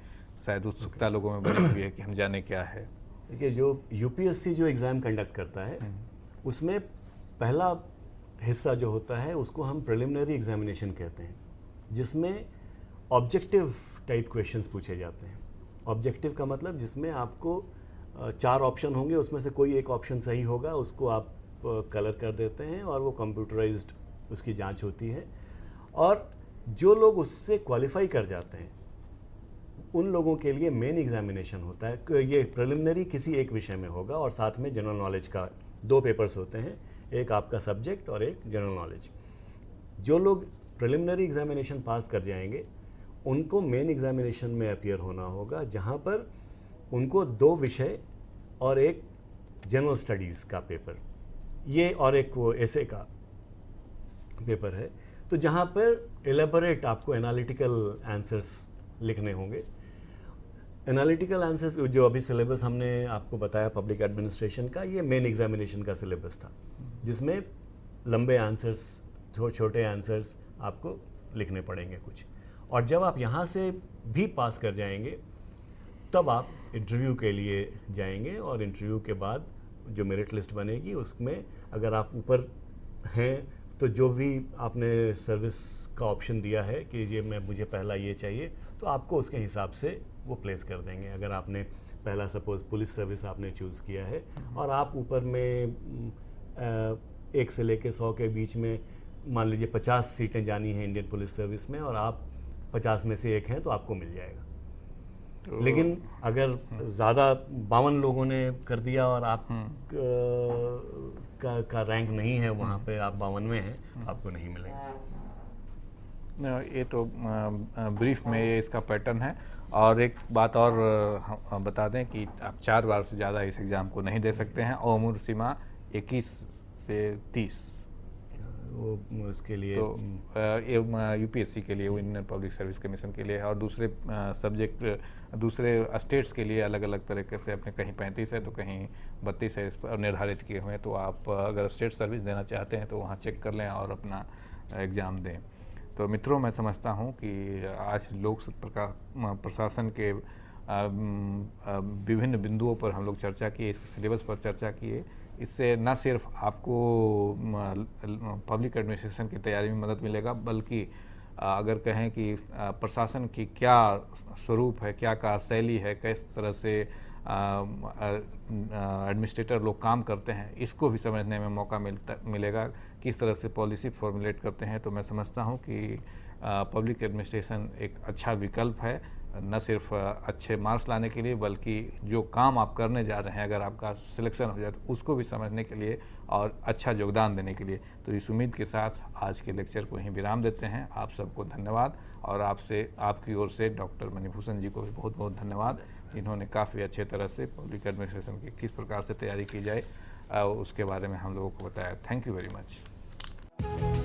शायद उत्सुकता लोगों में बनी हुई है कि हम जाने क्या है। देखिए, जो यूपीएससी जो एग्ज़ाम कंडक्ट करता है उसमें पहला हिस्सा जो होता है उसको हम प्रिलिमिनरी एग्जामिनेशन कहते हैं, जिसमें ऑब्जेक्टिव टाइप क्वेश्चंस पूछे जाते हैं। ऑब्जेक्टिव का मतलब जिसमें आपको 4 ऑप्शन होंगे, उसमें से कोई एक ऑप्शन सही होगा, उसको आप कलर कर देते हैं और वो कंप्यूटराइज्ड उसकी जांच होती है। और जो लोग उससे क्वालिफाई कर जाते हैं उन लोगों के लिए मेन एग्जामिनेशन होता है। ये प्रिलिमिनरी किसी एक विषय में होगा और साथ में जनरल नॉलेज का 2 पेपर्स होते हैं, एक आपका सब्जेक्ट और एक जनरल नॉलेज। जो लोग प्रिलिमिनरी एग्जामिनेशन पास कर जाएंगे उनको मेन एग्जामिनेशन में अपीयर होना होगा, जहां पर उनको 2 विषय और एक जनरल स्टडीज़ का पेपर, ये और एक वो एसे का पेपर है, तो जहां पर एलेबोरेट आपको एनालिटिकल आंसर्स लिखने होंगे। एनालिटिकल आंसर्स जो अभी सिलेबस हमने आपको बताया पब्लिक एडमिनिस्ट्रेशन का, ये मेन एग्जामिनेशन का सिलेबस था, जिसमें लंबे आंसर्स, छोटे आंसर्स आपको लिखने पड़ेंगे कुछ। और जब आप यहाँ से भी पास कर जाएंगे तब आप इंटरव्यू के लिए जाएंगे और इंटरव्यू के बाद जो मेरिट लिस्ट बनेगी उसमें अगर आप ऊपर हैं तो जो भी आपने सर्विस का ऑप्शन दिया है कि ये मुझे पहला ये चाहिए, तो आपको उसके हिसाब से वो प्लेस कर देंगे। अगर आपने पहला सपोज पुलिस सर्विस आपने चूज़ किया है और आप ऊपर में 1 से लेके 100 के बीच में मान लीजिए 50 सीटें जानी हैं इंडियन पुलिस सर्विस में और आप 50 में से एक हैं, तो आपको मिल जाएगा। लेकिन अगर ज़्यादा 52 लोगों ने कर दिया और आप का रैंक नहीं है वहाँ पे, आप 52वें हैं, आपको नहीं मिलेगा। ये तो ब्रीफ में ये इसका पैटर्न है। और एक बात और हम बता दें कि आप 4 बार से ज़्यादा इस एग्ज़ाम को नहीं दे सकते हैं और उम्र सीमा 21 से 30 वो उसके लिए तो यूपीएससी के लिए, वो इंडियन पब्लिक सर्विस कमीशन के लिए है। और दूसरे सब्जेक्ट दूसरे स्टेट्स के लिए अलग अलग तरीके से अपने कहीं 35 है तो कहीं 32 है, इस पर निर्धारित किए हुए हैं। तो आप अगर स्टेट सर्विस देना चाहते हैं तो वहाँ चेक कर लें और अपना एग्ज़ाम दें। तो मित्रों, मैं समझता हूँ कि आज लोक प्रशासन के विभिन्न बिंदुओं पर हम लोग चर्चा किए, इसके सिलेबस पर चर्चा किए। इससे न सिर्फ आपको पब्लिक एडमिनिस्ट्रेशन की तैयारी में मदद मिलेगा, बल्कि अगर कहें कि प्रशासन की क्या स्वरूप है, क्या कार्यशैली है, किस तरह से एडमिनिस्ट्रेटर लोग काम करते हैं, इसको भी समझने में मौका मिलेगा। किस तरह से पॉलिसी फॉर्मुलेट करते हैं। तो मैं समझता हूँ कि पब्लिक एडमिनिस्ट्रेशन एक अच्छा विकल्प है, न सिर्फ अच्छे मार्क्स लाने के लिए, बल्कि जो काम आप करने जा रहे हैं अगर आपका सिलेक्शन हो जाए तो उसको भी समझने के लिए और अच्छा योगदान देने के लिए। तो इस उम्मीद के साथ आज के लेक्चर को यहीं विराम देते हैं। आप सबको धन्यवाद और आपकी ओर से डॉक्टर मणिभूषण जी को भी बहुत बहुत धन्यवाद, जिन्होंने काफ़ी अच्छे तरह से पब्लिक एडमिनिस्ट्रेशन की किस प्रकार से तैयारी की जाए उसके बारे में हम लोगों को बताया। Thank you very much.